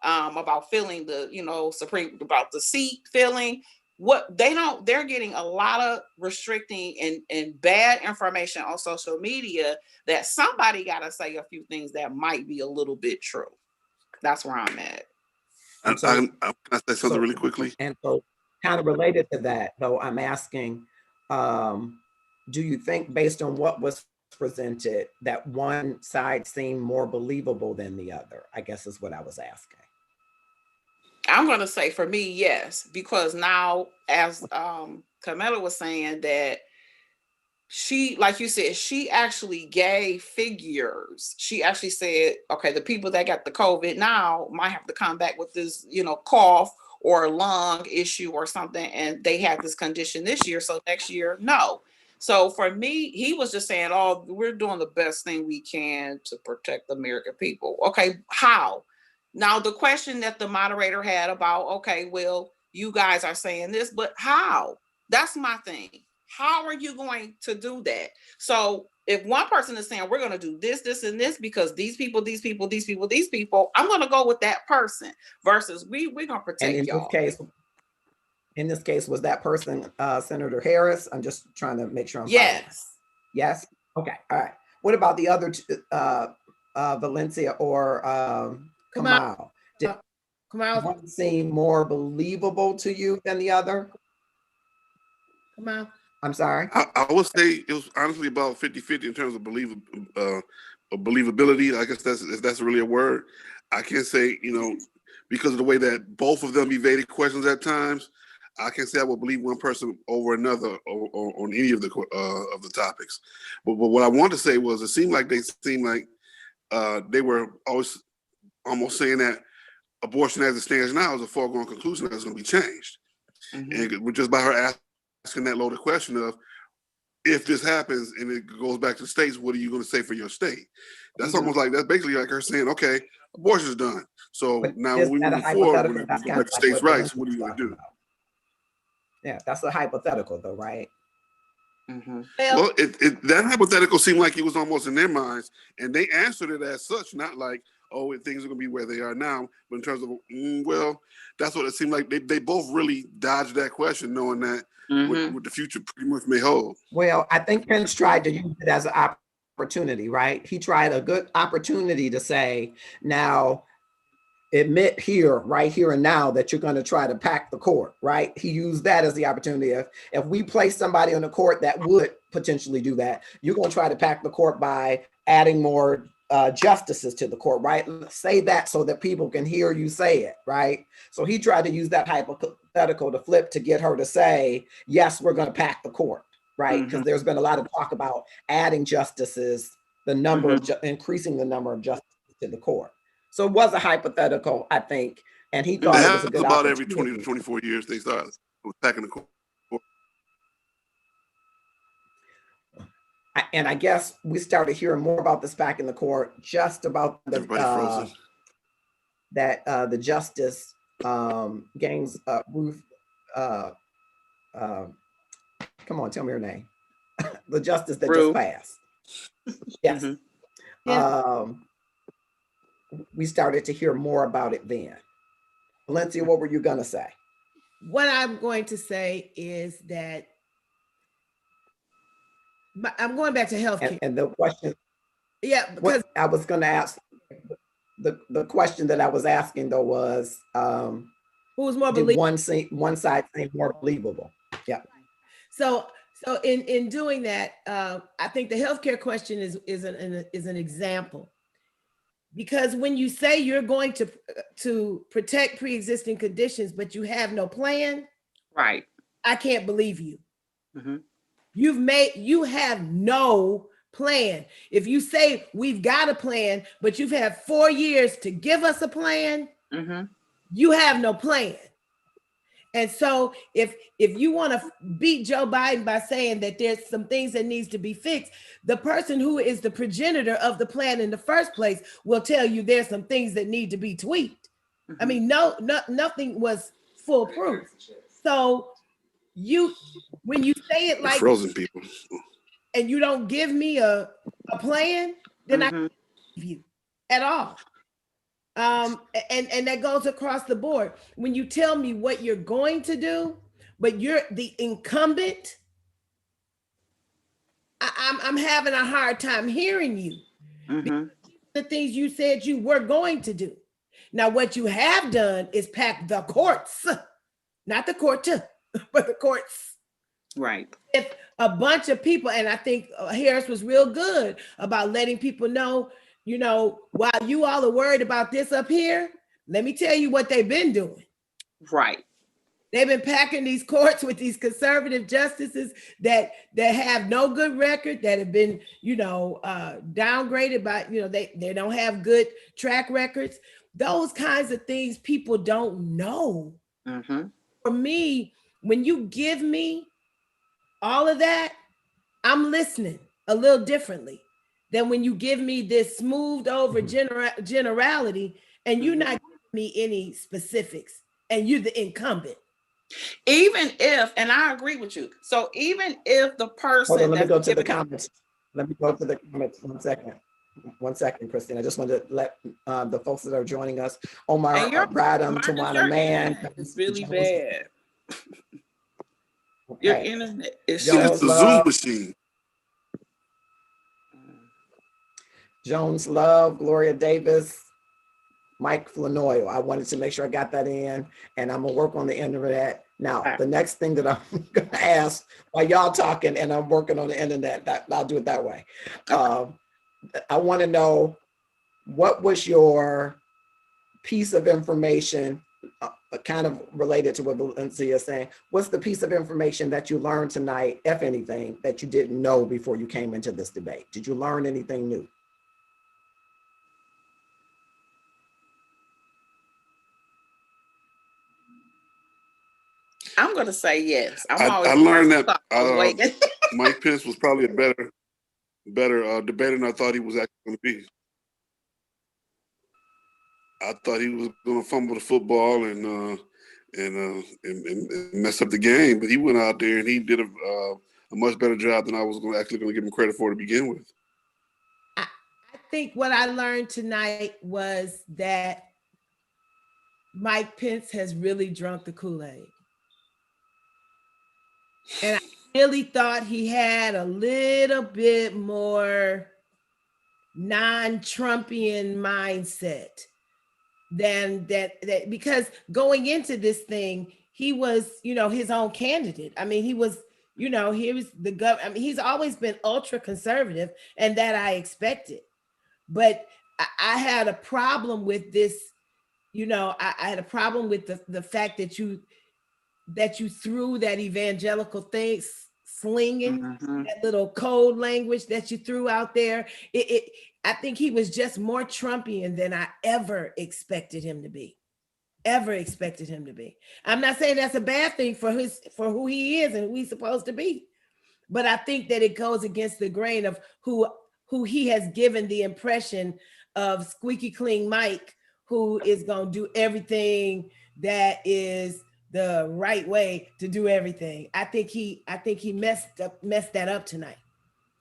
about feeling about the seat feeling. They're getting a lot of restricting and bad information on social media, that somebody got to say a few things that might be a little bit true. That's where I'm at. Can I say something really quickly? And so, kind of related to that, though, I'm asking, do you think, based on what was presented, that one side seemed more believable than the other? I guess is what I was asking. I'm going to say, for me, yes, because now, as Camilla was saying, that she, like you said, she actually gave figures. She actually said, okay, the people that got the COVID now might have to come back with this, cough or lung issue or something, and they had this condition this year, so next year, no. So for me, he was just saying, oh, we're doing the best thing we can to protect the American people. Okay, how? Now, the question that the moderator had about, okay, well, you guys are saying this, but how? That's my thing. How are you going to do that? So if one person is saying, we're going to do this, this, and this, because these people, I'm going to go with that person, versus we're going to protect and y'all. In this case, was that person Senator Harris? I'm just trying to make sure I'm Yes. following. Yes? Okay, all right. What about the other Valencia or Kamau? Did one seem more believable to you than the other? Kamau? I'm sorry? I would say it was honestly about 50-50 in terms of believability. I guess that's really a word. I can't say, because of the way that both of them evaded questions at times, I can't say I would believe one person over another on any of the topics. But what I wanted to say was, it seemed like they were always almost saying that abortion as it stands now is a foregone conclusion that's going to be changed. Mm-hmm. And just by her asking that loaded question of, if this happens and it goes back to the states, what are you going to say for your state? That's almost like, that's basically like her saying, okay, abortion's done. So now when we move forward, when we go back to states' rights, what are you going to do? Yeah, that's a hypothetical though, right? Mm-hmm. Well, that hypothetical seemed like it was almost in their minds, and they answered it as such, not like, oh, things are going to be where they are now, but in terms of, well, that's what it seemed like. They both really dodged that question, knowing that what the future pretty much may hold. Well, I think Pence tried to use it as an opportunity, right? He tried a good opportunity to say, now, admit right here and now, that you're going to try to pack the court, right? He used that as the opportunity. If we place somebody on the court that would potentially do that, you're going to try to pack the court by adding more justices to the court, right? Say that so that people can hear you say it, right? So he tried to use that hypothetical to flip to get her to say, yes, we're going to pack the court, right? Because there's been a lot of talk about adding justices, the number of increasing the number of justices to the court. So it was a hypothetical, I think, and he And thought it it was a happens good about every 20 opportunity. to 24 years they start packing the court. And I guess we started hearing more about this back in the court, just about Everybody frozen. The justice Gaines Ruth. Come on, tell me her name. The justice that Ruth. just passed. Yes. We started to hear more about it then. Valencia, what were you gonna say? What I'm going to say is that I'm going back to healthcare. And the question, Yeah, because what I was gonna ask, the question that I was asking though was, who was more did believable? one side seem more believable? Yeah. So in doing that, I think the healthcare question is an example, because when you say you're going to protect pre-existing conditions, but you have no plan, Right. I can't believe you. You have no plan. If you say we've got a plan, but you've had 4 years to give us a plan, you have no plan. And so if you want to beat Joe Biden by saying that there's some things that needs to be fixed, the person who is the progenitor of the plan in the first place will tell you there's some things that need to be tweaked. I mean, nothing was foolproof. So when you say it like frozen people, and you don't give me a plan, then I can't believe you at all. And that goes across the board. When you tell me what you're going to do, but you're the incumbent, I'm having a hard time hearing you. The things you said you were going to do. Now, what you have done is pack the courts, not the court, but the courts. Right. If a bunch of people, and I think Harris was real good about letting people know, while you all are worried about this up here, let me tell you what they've been doing. Right. They've been packing these courts with these conservative justices that have no good record, that have been, downgraded by, they don't have good track records. Those kinds of things people don't know. For me, when you give me all of that, I'm listening a little differently than when you give me this smoothed over generality and you're not giving me any specifics and you're the incumbent. Even if, and I agree with you. So even if the person— Hold on, let me go to the comments. Let me go to the comments. 1 second. 1 second, Christine. I just wanted to let the folks that are joining us, Omar Bradham, Tawana Mann. It's really bad. Okay. Your internet is it's the Zoom machine. Jones Love, Gloria Davis, Mike Flanoy. I wanted to make sure I got that in, and I'm gonna work on the internet. Now, the next thing that I'm gonna ask while y'all talking, and I'm working on the internet, I'll do it that way. I want to know, what was your piece of information, kind of related to what Valencia is saying? What's the piece of information that you learned tonight, if anything, that you didn't know before you came into this debate? Did you learn anything new? I'm going to say yes. I learned that Mike Pence was probably a better debater than I thought he was actually going to be. I thought he was going to fumble the football and mess up the game, but he went out there and he did a much better job than I was actually going to give him credit for to begin with. I think what I learned tonight was that Mike Pence has really drunk the Kool-Aid. And I really thought he had a little bit more non-Trumpian mindset than that, because going into this thing, he was, his own candidate. I mean, he was the governor. I mean, he's always been ultra conservative, and that I expected. But I had a problem with this. I had a problem with the fact that you threw that evangelical thing slinging, Mhm. that little code language that you threw out there. I think he was just more Trumpian than I ever expected him to be. I'm not saying that's a bad thing for who he is and who he's supposed to be, but I think that it goes against the grain of who he has given the impression of squeaky clean Mike, who is going to do everything that is the right way to do everything. I think he messed that up tonight.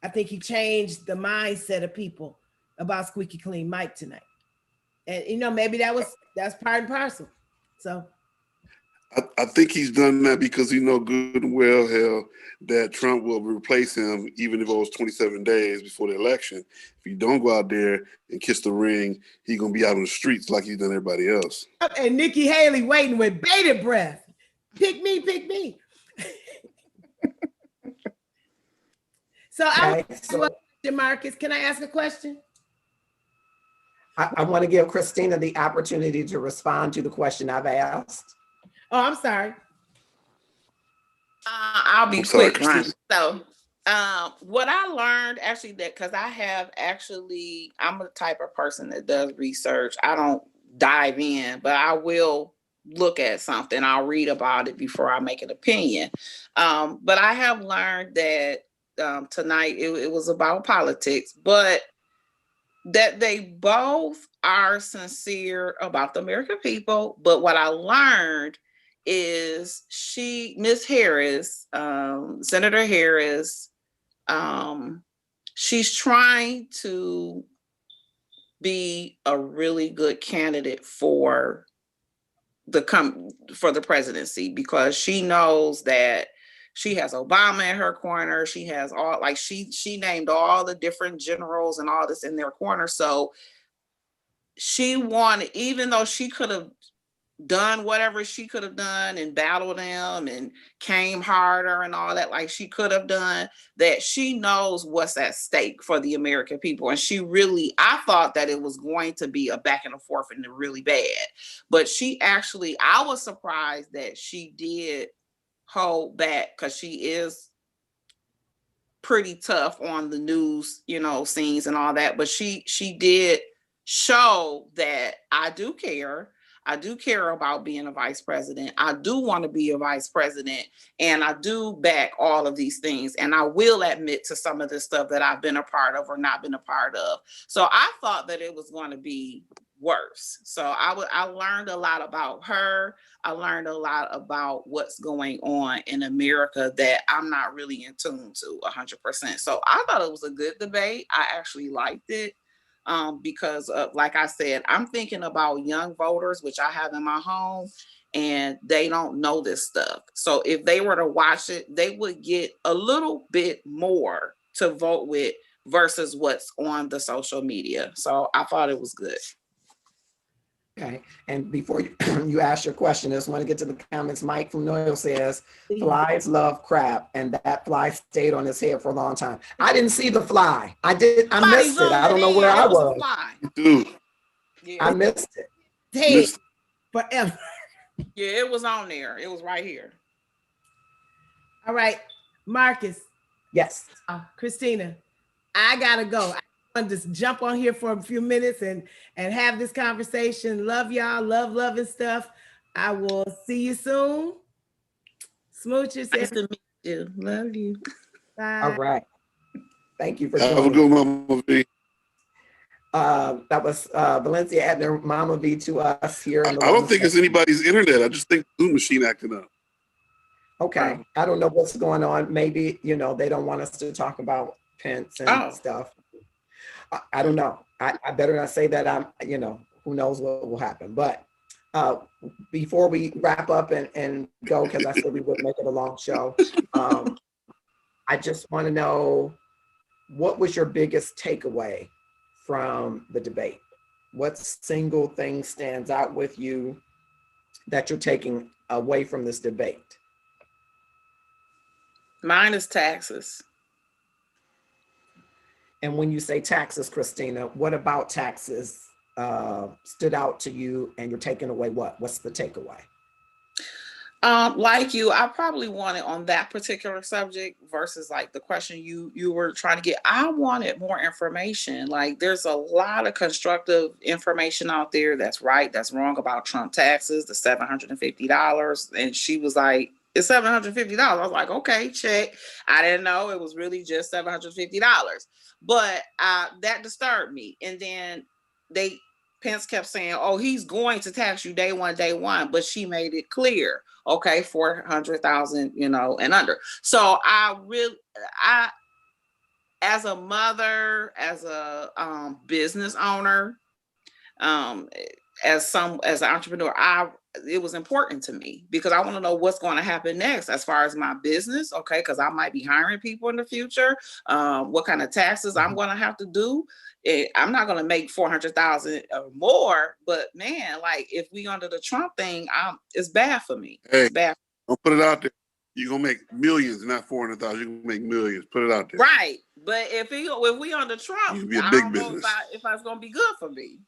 I think he changed the mindset of people about squeaky clean Mike tonight. And maybe that's part and parcel. So I think he's done that because he know good and well, hell, that Trump will replace him even if it was 27 days before the election. If he don't go out there and kiss the ring, he's going to be out on the streets like he's done everybody else. And Nikki Haley waiting with bated breath. Pick me, pick me. So Okay, Marcus, can I ask a question? I want to give Christina the opportunity to respond to the question I've asked. Oh, I'm sorry. I'll be I'm sorry, quick, Ron. Christina. So, what I learned actually because I'm the type of person that does research. I don't dive in, but I will look at something. I'll read about it before I make an opinion. But I have learned that tonight it was about politics, but that they both are sincere about the American people. But what I learned is Miss Harris, Senator Harris, she's trying to be a really good candidate for the presidency because she knows that she has Obama in her corner. She has she named all the different generals and all this in their corner. So she wanted, even though she could have done whatever she could have done and battled them and came harder and all that, like she could have done, that she knows what's at stake for the American people. And I thought that it was going to be a back and forth and really bad, but I was surprised that she did hold back because she is pretty tough on the news, scenes and all that. But she did show that I do care. I do care about being a vice president. I do want to be a vice president, and I do back all of these things. And I will admit to some of the stuff that I've been a part of or not been a part of. So I thought that it was going to be worse. So I learned a lot about her. I learned a lot about what's going on in America that I'm not really in tune to 100%. So I thought it was a good debate. I actually liked it. Because like I said, I'm thinking about young voters, which I have in my home, and they don't know this stuff. So if they were to watch it, they would get a little bit more to vote with versus what's on the social media. So I thought it was good. Okay, and before you ask your question, I just want to get to the comments. Mike from Noyle says, flies love crap, and that fly stayed on his head for a long time. I didn't see the fly. I missed it. I don't know where I was. Dude. Yeah. I missed it. Hey, forever. Yeah, it was on there. It was right here. All right, Marcus. Yes. Christina, I gotta go. I want to just jump on here for a few minutes and have this conversation. Love y'all. Love and stuff. I will see you soon. Smooches. Nice to meet you. Love you. Bye. All right. Thank you for Have a joining. good one, Mama V. That was Valencia adding Mama V to us here. I don't think it's anybody's internet. I just think the Zoom machine acting up. Okay. I don't know what's going on. Maybe, they don't want us to talk about Pence and stuff. I don't know. I better not say that. Who knows what will happen. But before we wrap up and go, because I said we would make it a long show, I just want to know, what was your biggest takeaway from the debate? What single thing stands out with you that you're taking away from this debate? Mine is taxes. And when you say taxes, Christina, what about taxes stood out to you, and you're taking away what? What's the takeaway? Like you, I probably wanted on that particular subject versus like the question you were trying to get. I wanted more information. Like there's a lot of constructive information out there that's right, that's wrong about Trump taxes, the $750. And she was like, it's $750. I was like, okay, check. I didn't know it was really just $750. But that disturbed me. And then Pence kept saying, oh, he's going to tax you day one, but she made it clear, okay, 400,000, and under. So as a mother, as a business owner, as an entrepreneur, it was important to me because I want to know what's going to happen next as far as my business, okay, because I might be hiring people in the future, what kind of taxes I'm going to have to do. I'm not going to make 400,000 or more, but man, like if we under the Trump thing, it's bad for me. Hey, it's bad. Don't put it out there. You're going to make millions, not 400,000. You're going to make millions. Put it out there. Right. But if we under Trump, You be a I big don't know business. if it's going to be good for me.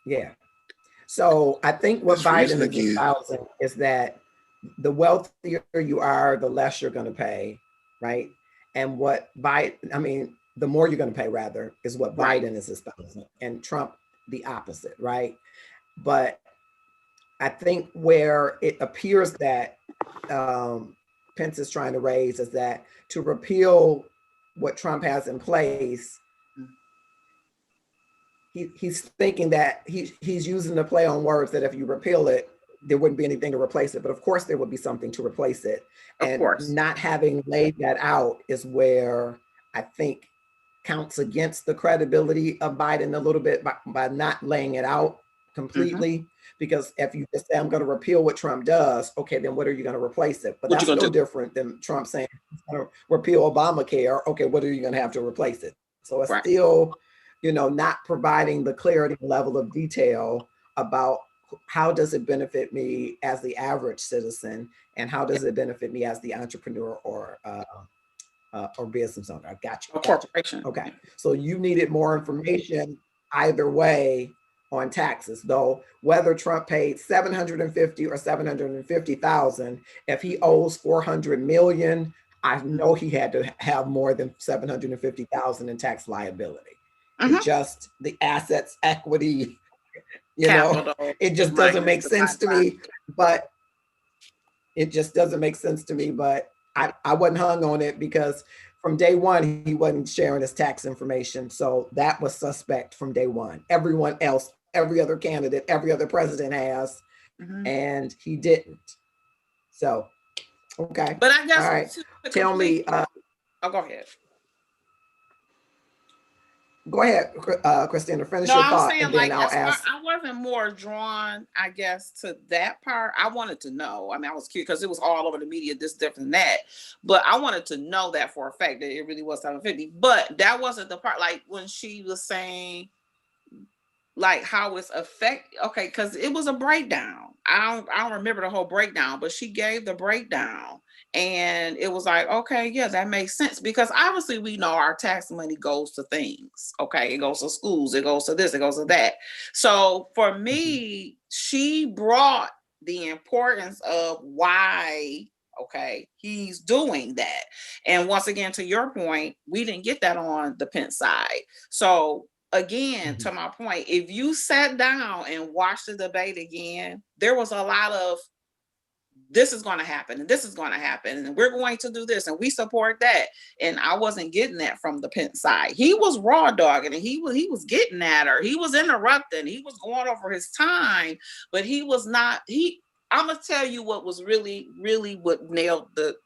Yeah. So I think what That's Biden is espousing is that the wealthier you are, the less you're going to pay, right? And the more you're going to pay, rather, is what Biden is espousing, and Trump the opposite, right? But I think where it appears that Pence is trying to raise is that to repeal what Trump has in place, he's thinking that he's using the play on words that if you repeal it, there wouldn't be anything to replace it. But of course, there would be something to replace it. And not having laid that out is where I think counts against the credibility of Biden a little bit by not laying it out completely. Because if you just say, I'm going to repeal what Trump does, okay, then what are you going to replace it? But that's no different than Trump saying, he's going to repeal Obamacare. Okay, what are you going to have to replace it? So it's still, not providing the clarity level of detail about how does it benefit me as the average citizen, and how does it benefit me as the entrepreneur or business owner. I got you. Corporation. Okay, so you needed more information either way on taxes, though, whether Trump paid 750 or 750,000, if he owes 400 million, I know he had to have more than 750,000 in tax liability. It's just the assets, equity, it just doesn't make sense to me, but I wasn't hung on it because from day one, he wasn't sharing his tax information. So that was suspect from day one. Everyone else, every other candidate, every other president has, and he didn't. So, okay. But I guess, all right. Tell me. Go ahead. Go ahead, Christina, finish No, your I'm thought, saying and then like I'll ask. I wasn't more drawn, I guess, to that part. I wanted to know. I mean, I was curious because it was all over the media, this, different, that. But I wanted to know that for a fact that it really was 750. But that wasn't the part. Like when she was saying, like how it's okay, because it was a breakdown. I don't remember the whole breakdown, but she gave the breakdown. And it was like, okay, yeah, that makes sense. Because obviously we know our tax money goes to things. Okay, it goes to schools, it goes to this, it goes to that. So for me, she brought the importance of why, okay, he's doing that. And once again, to your point, we didn't get that on the Pence side. So again, to my point, if you sat down and watched the debate again, there was a lot of this is going to happen and this is going to happen and we're going to do this and we support that. And I wasn't getting that from the Pence side. He was raw dogging and he was getting at her. He was interrupting. He was going over his time, but he was not. I'm gonna tell you what was really, really what nailed the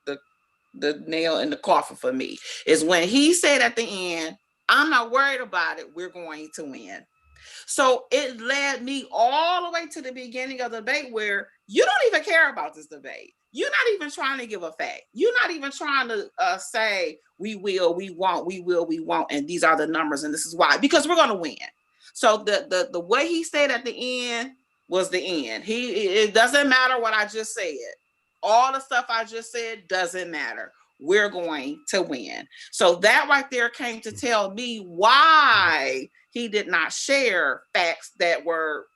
nail in the coffin for me is when he said at the end, I'm not worried about it. We're going to win. So it led me all the way to the beginning of the debate where you don't even care about this debate. You're not even trying to give a fact. You're not even trying to say we will, we won't, we will, we won't, and these are the numbers and this is why, because we're going to win. So the way he said at the end was the end. It doesn't matter what I just said. All the stuff I just said doesn't matter. we're going to win. So that right there came to tell me why he did not share facts that were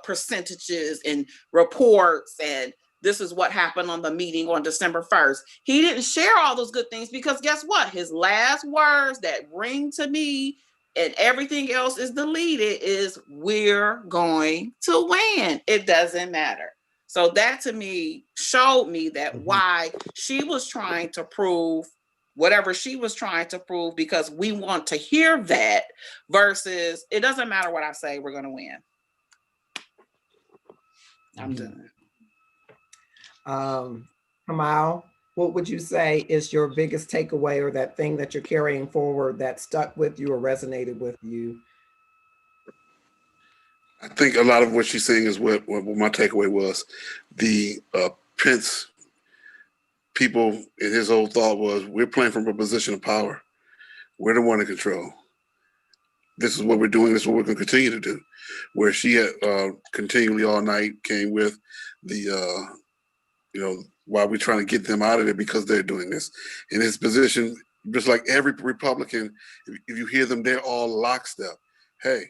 percentages and reports and this is what happened on the meeting on December 1st. He didn't share all those good things because guess what? His last words that ring to me and everything else is deleted is we're going to win. It doesn't matter. So that to me showed me that why she was trying to prove whatever she was trying to prove because we want to hear that versus it doesn't matter what I say, we're going to win. I'm done. Kamau, what would you say is your biggest takeaway or that thing that you're carrying forward that stuck with you or resonated with you? I think a lot of what she's saying is what my takeaway was. The Pence people in his whole thought was, we're playing from a position of power. We're the one in control. This is what we're doing. This is what we're going to continue to do. Where she had continually all night came with the, why we're trying to get them out of there because they're doing this. In his position, just like every Republican, if you hear them, they're all lockstep. Hey,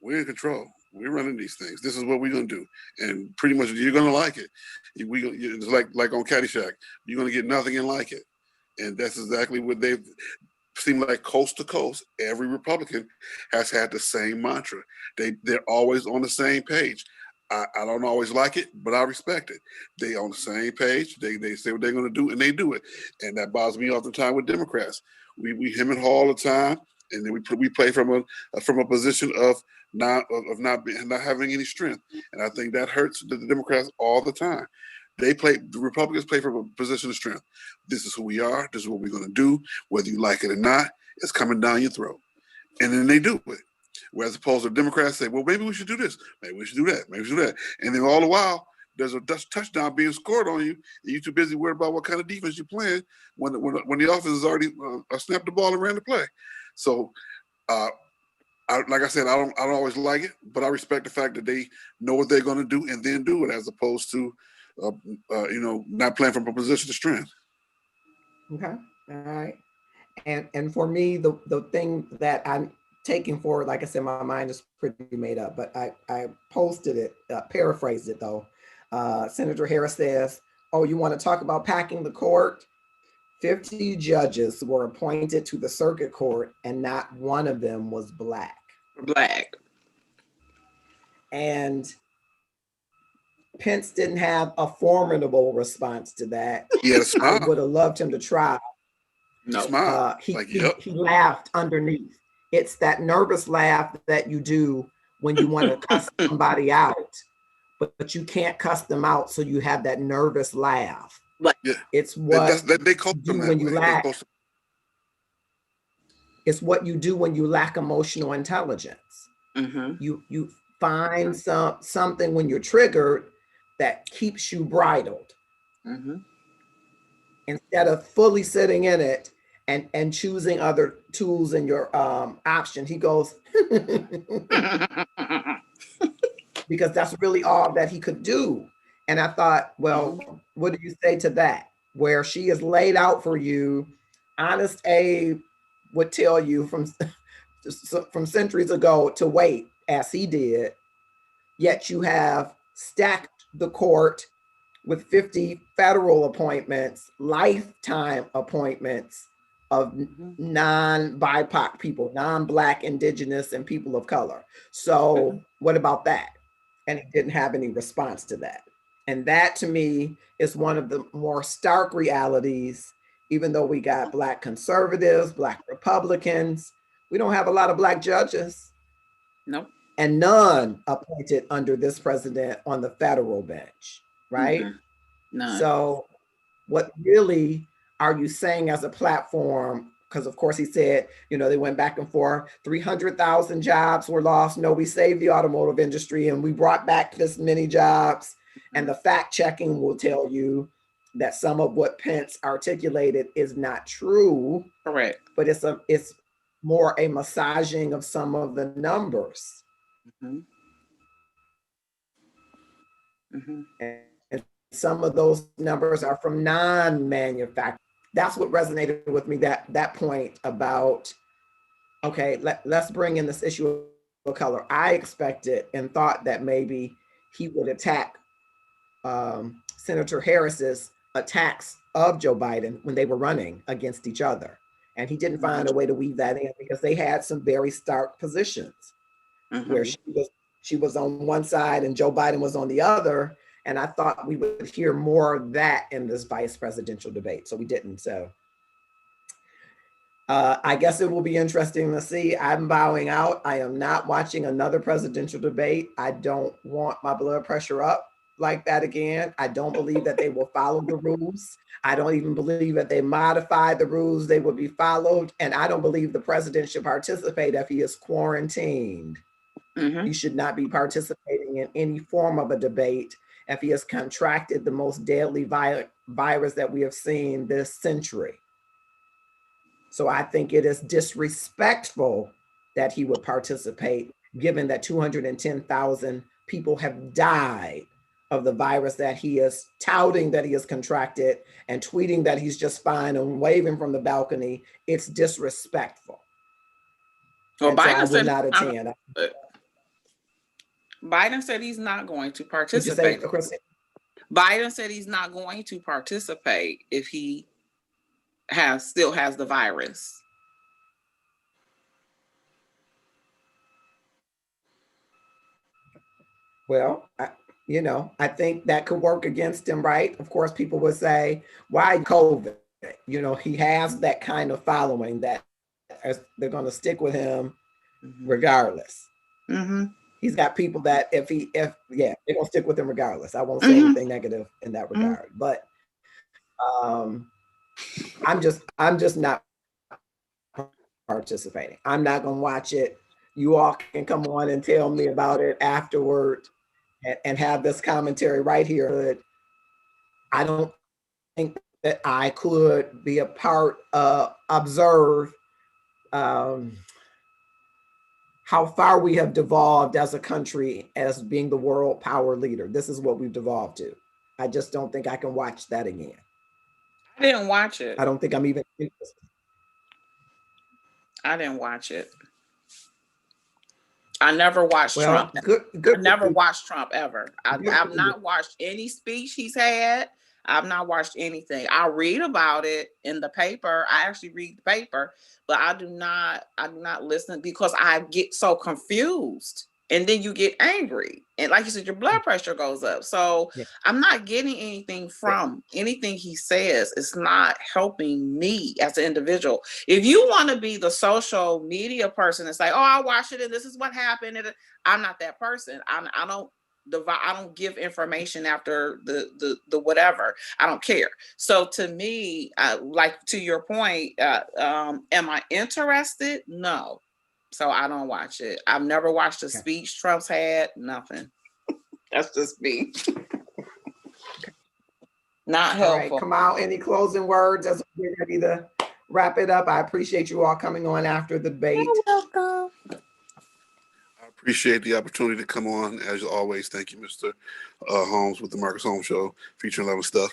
we're in control. We're running these things. This is what we're going to do. And pretty much you're going to like it. It's like on Caddyshack. You're going to get nothing and like it. And that's exactly what they've seemed like coast to coast. Every Republican has had the same mantra. They're always on the same page. I don't always like it, but I respect it. They on the same page. They say what they're going to do, and they do it. And that bothers me all the time with Democrats. We hem and haw all the time, and then we play from a position of not having any strength. And I think that hurts the Democrats all the time. The Republicans play from a position of strength. This is who we are. This is what we're going to do. Whether you like it or not, it's coming down your throat. And then they do it. Whereas opposed to Democrats say, well, maybe we should do this. Maybe we should do that. Maybe we should do that. And then all the while, there's a touchdown being scored on you, and you're too busy worried about what kind of defense you're playing when the offense has already snapped the ball and ran the play. So, like I said, I don't always like it, but I respect the fact that they know what they're going to do and then do it, as opposed to, not playing from a position of strength. Okay, all right. And for me, the thing that I'm taking forward, like I said, my mind is pretty made up, but I posted it, paraphrased it though. Senator Harris says, oh, you want to talk about packing the court? 50 judges were appointed to the circuit court and not one of them was Black. And Pence didn't have a formidable response to that. He had a smile. I would have loved him to try. No. Smile. He laughed underneath. It's that nervous laugh that you do when you want to cuss somebody out, but you can't cuss them out, so you have that nervous laugh. Yeah. It's what they call you do when you lack. It's what you do when you lack emotional intelligence. Mm-hmm. You find something when you're triggered that keeps you bridled. Mm-hmm. Instead of fully sitting in it and choosing other tools in your option, he goes, because that's really all that he could do. And I thought, well, what do you say to that? Where she is laid out for you, Honest Abe would tell you from centuries ago to wait, as he did, yet you have stacked the court with 50 federal appointments, lifetime appointments of non-BIPOC people, non-Black, Indigenous, and people of color. So what about that? And he didn't have any response to that. And that to me is one of the more stark realities, even though we got Black conservatives, Black Republicans, we don't have a lot of Black judges. Nope. And none appointed under this president on the federal bench, right? Mm-hmm. None. So what really are you saying as a platform? Because of course he said, they went back and forth, 300,000 jobs were lost. No, we saved the automotive industry and we brought back this many jobs. And the fact checking will tell you that some of what Pence articulated is not true. Correct. But it's more a massaging of some of the numbers. Mm-hmm. Mm-hmm. And some of those numbers are from non-manufacturing. that's what resonated with me, that point about, okay, let's bring in this issue of color. I expected and thought that maybe he would attack Senator Harris's attacks of Joe Biden when they were running against each other. And he didn't find a way to weave that in because they had some very stark positions where she was on one side and Joe Biden was on the other. And I thought we would hear more of that in this vice presidential debate. So we didn't. So I guess it will be interesting to see. I'm bowing out. I am not watching another presidential debate. I don't want my blood pressure up like that again. I don't believe that they will follow the rules. I don't even believe that they modify the rules they will be followed. And I don't believe the president should participate if he is quarantined. He should not be participating in any form of a debate if he has contracted the most deadly virus that we have seen this century. So I think it is disrespectful that he would participate, given that 210,000 people have died of the virus that he is touting that he has contracted and tweeting that he's just fine and waving from the balcony. It's disrespectful. Well, Biden said not attend. Biden said he's not going to participate. Biden said he's not going to participate if he still has the virus. Well, I think that could work against him, right? Of course, people would say, why COVID? He has that kind of following that they're going to stick with him regardless. He's got people that they're going to stick with him regardless. I won't say anything negative in that regard, but I'm just not participating. I'm not going to watch it. You all can come on and tell me about it afterward and have this commentary right here. But I don't think that I could be a part of, observe how far we have devolved as a country as being the world power leader. This is what we've devolved to. I just don't think I can watch that again. I didn't watch it. I don't think I'm even interested. I didn't watch it. I never watched Trump. Good I never watched Trump ever. I've not watched any speech he's had. I've not watched anything. I read about it in the paper. I actually read the paper, but I do not listen because I get so confused. And then you get angry. And like you said, your blood pressure goes up. So I'm not getting anything from anything he says. It's not helping me as an individual. If you want to be the social media person and say, oh, I watched it and this is what happened, I'm not that person. I don't give information after the whatever. I don't care. So to me, like to your point, am I interested? No. So I don't watch it. I've never watched a speech Trump's had, nothing. That's just me. Not helpful. All right, Kamal, any closing words as we're ready to wrap it up? I appreciate you all coming on after the debate. You're welcome. I appreciate the opportunity to come on, as always. Thank you, Mr. Holmes, with the Marcus Holmes Show, featuring love and stuff.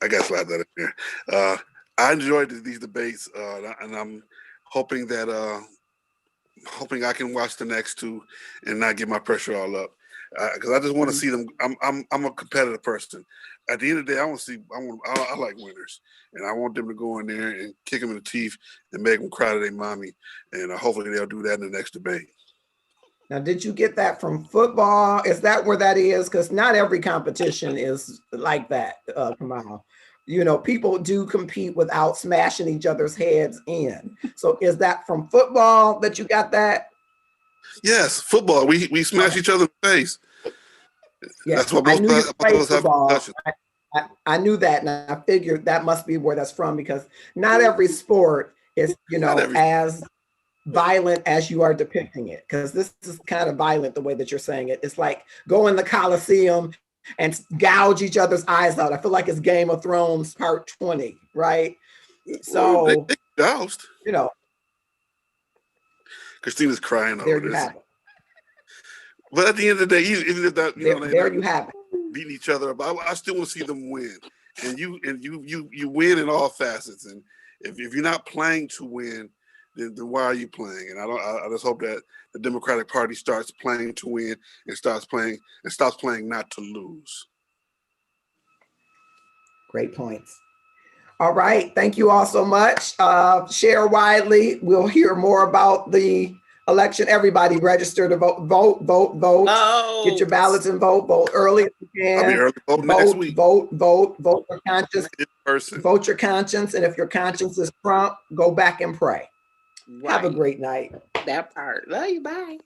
I got to slap that in there. I enjoyed these debates, and I'm hoping that I can watch the next two and not get my pressure all up, because I just want to see them. I'm a competitive person. At the end of the day, I like winners, and I want them to go in there and kick them in the teeth and make them cry to their mommy, and hopefully they'll do that in the next debate. Now, did you get that from football? Is that where that is? Because not every competition is like that, Kamal. People do compete without smashing each other's heads in. So is that from football that you got that? Yes, football. We smash each other in the face. Yeah, that's what most of us have concussions. I knew that, and I figured that must be where that's from, because not every sport is, as violent as you are depicting it. Because this is kind of violent the way that you're saying it. It's like go in the Coliseum and gouge each other's eyes out. I feel like it's Game of Thrones part 20, right? So, they gouged. Christina's crying over this. Have it. But at the end of the day, even if that, there you have it. Beating each other up, I still want to see them win. and you win in all facets. And if you're not playing to win, then why are you playing? And I just hope that the Democratic Party starts playing to win and stops playing not to lose. Great points. All right. Thank you all so much. Share widely. We'll hear more about the election. Everybody register to vote. Oh, Get your ballots and vote. Vote early if you can. I'll be early voting next Vote, week. vote your conscience. In person. Vote your conscience. And if your conscience is Trump, go back and pray. Have a great night. That part. Love you. Bye.